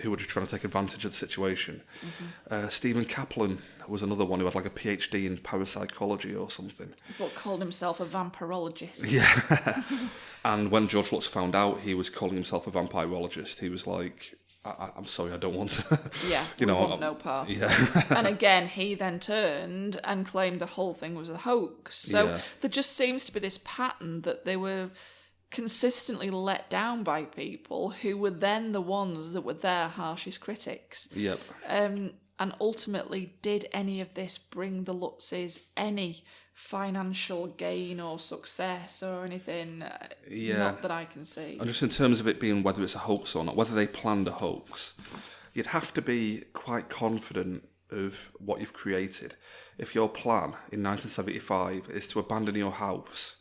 Who were just trying to take advantage of the situation. Mm-hmm. Stephen Kaplan was another one who had a PhD in parapsychology or something. But called himself a vampirologist. Yeah. And when George Lutz found out he was calling himself a vampirologist, he was like, I'm sorry, I don't want to. Yeah, want no part of this. And again, he then turned and claimed the whole thing was a hoax. So there just seems to be this pattern that they were consistently let down by people who were then the ones that were their harshest critics. Yep. And ultimately, did any of this bring the Lutzes any financial gain or success or anything? Not that I can see. And just in terms of it being whether it's a hoax or not, whether they planned a hoax, you'd have to be quite confident of what you've created. If your plan in 1975 is to abandon your house,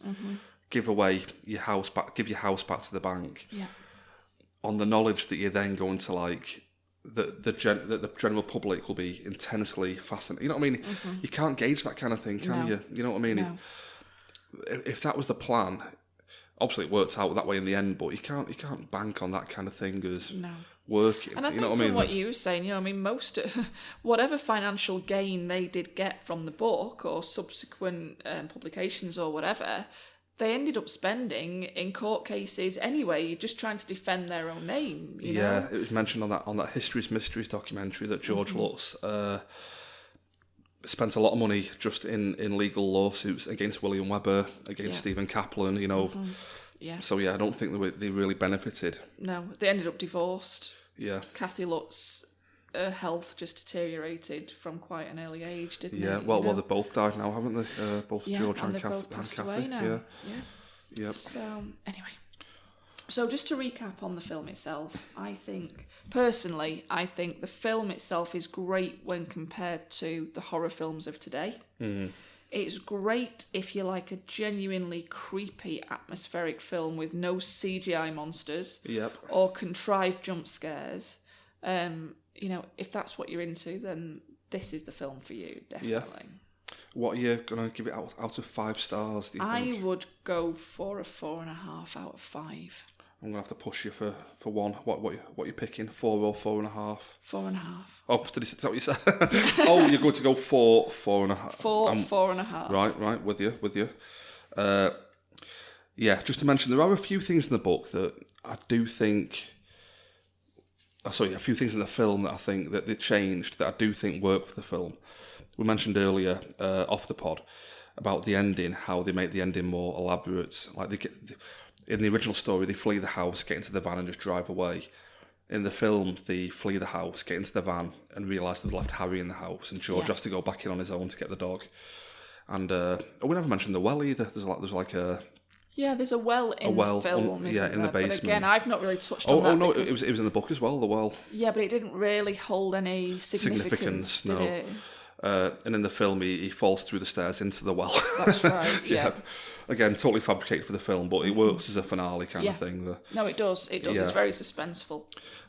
give away your house back, give your house back to the bank, on the knowledge that you're then going to that the general public will be intensely fascinated. You know what I mean? You can't gauge that kind of thing, can you? You know what I mean? No. If that was the plan, obviously it worked out that way in the end, but you can't bank on that kind of thing as working. And I think from what you were saying, most whatever financial gain they did get from the book or subsequent publications or whatever, they ended up spending in court cases anyway, just trying to defend their own name. You know? It was mentioned on that History's Mysteries documentary that George Lutz spent a lot of money just in legal lawsuits against William Webber, against Stephen Kaplan. Yeah. So I don't think they really benefited. No, they ended up divorced. Yeah. Kathy Lutz. Her health just deteriorated from quite an early age, didn't it? Yeah, well, they've both died now, haven't they? Both George and Kathy. Both passed away now. Yeah. So, anyway. So, just to recap on the film itself, I think the film itself is great when compared to the horror films of today. It's great if you like a genuinely creepy, atmospheric film with no CGI monsters or contrived jump scares. If that's what you're into, then this is the film for you, definitely. Yeah. What are you going to give it out of 5 stars, do you think? I would go for a 4.5 out of 5. I'm going to have to push you for one. What are you picking? 4 or 4.5? 4.5. Oh, is that what you said? Oh, you're going to go 4.5. 4.5. Right, with you. Just to mention, there are a few things in the book that I do think... a few things in the film that I think that they changed that I do think work for the film. We mentioned earlier off the pod about the ending, how they make the ending more elaborate. In the original story, they flee the house, get into the van and just drive away. In the film, they flee the house, get into the van and realise they've left Harry in the house, and George has to go back in on his own to get the dog. And we never mentioned the well either. There's a well in the film, isn't in the basement. But again, I've not really touched on that. Oh no, it was in the book as well, the well. Yeah, but it didn't really hold any significance, no. did it? And in the film, he falls through the stairs into the well. That's right, yeah. Again, totally fabricated for the film, but it works as a finale kind of thing. No, it does. It does. It's very suspenseful.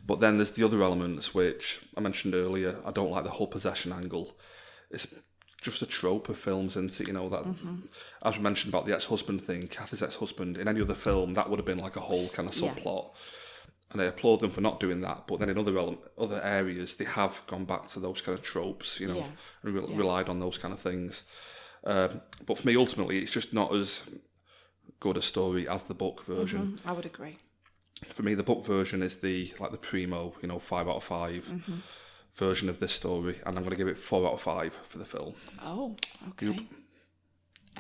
But then there's the other elements, which I mentioned earlier. I don't like the whole possession angle. It's just a trope of films, isn't it? You know, that, as we mentioned about the ex-husband thing, Kathy's ex-husband, in any other film, that would have been like a whole kind of subplot. And I applaud them for not doing that. But then in other areas, they have gone back to those kind of tropes, you know, and relied on those kind of things. But for me, ultimately, it's just not as good a story as the book version. I would agree. For me, the book version is the primo, 5 out of 5 version of this story, and I'm going to give it 4 out of 5 for the film. Oh, okay. Yep.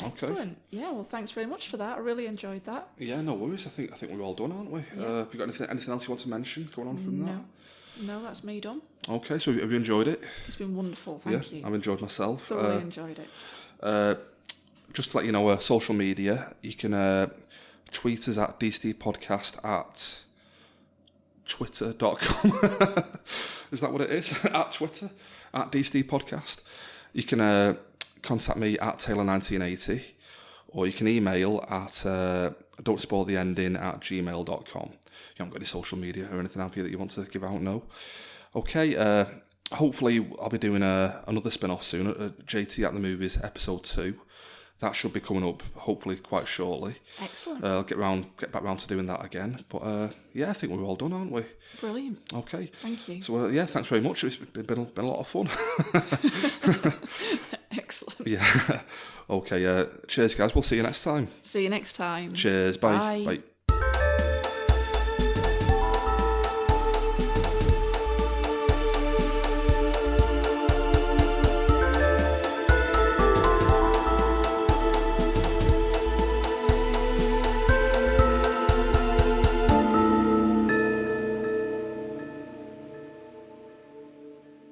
Excellent. Okay. Yeah, well, thanks very much for that. I really enjoyed that. Yeah, no worries. I think we're all done, aren't we? Yeah. Have you got anything else you want to mention going on from that? No, that's me done. Okay, so have you enjoyed it? It's been wonderful, thank you. I've enjoyed myself. Thoroughly enjoyed it. Just to let you know, social media, you can tweet us at DSTE Podcast at twitter.com. Is that what it is? At Twitter, at DSTE Podcast. You can contact me at Taylor1980, or you can email at don't spoil the ending at gmail.com. You haven't got any social media or anything, have you, that you want to give out? No. Okay, hopefully I'll be doing another spin-off soon, JT at the Movies episode 2. That should be coming up hopefully quite shortly. Excellent. I'll get back round to doing that again. But I think we're all done, aren't we? Brilliant. Okay. Thank you. So thanks very much. It's been a lot of fun. Excellent. Yeah. Okay. Cheers, guys. We'll see you next time. See you next time. Cheers. Bye. Bye. Bye.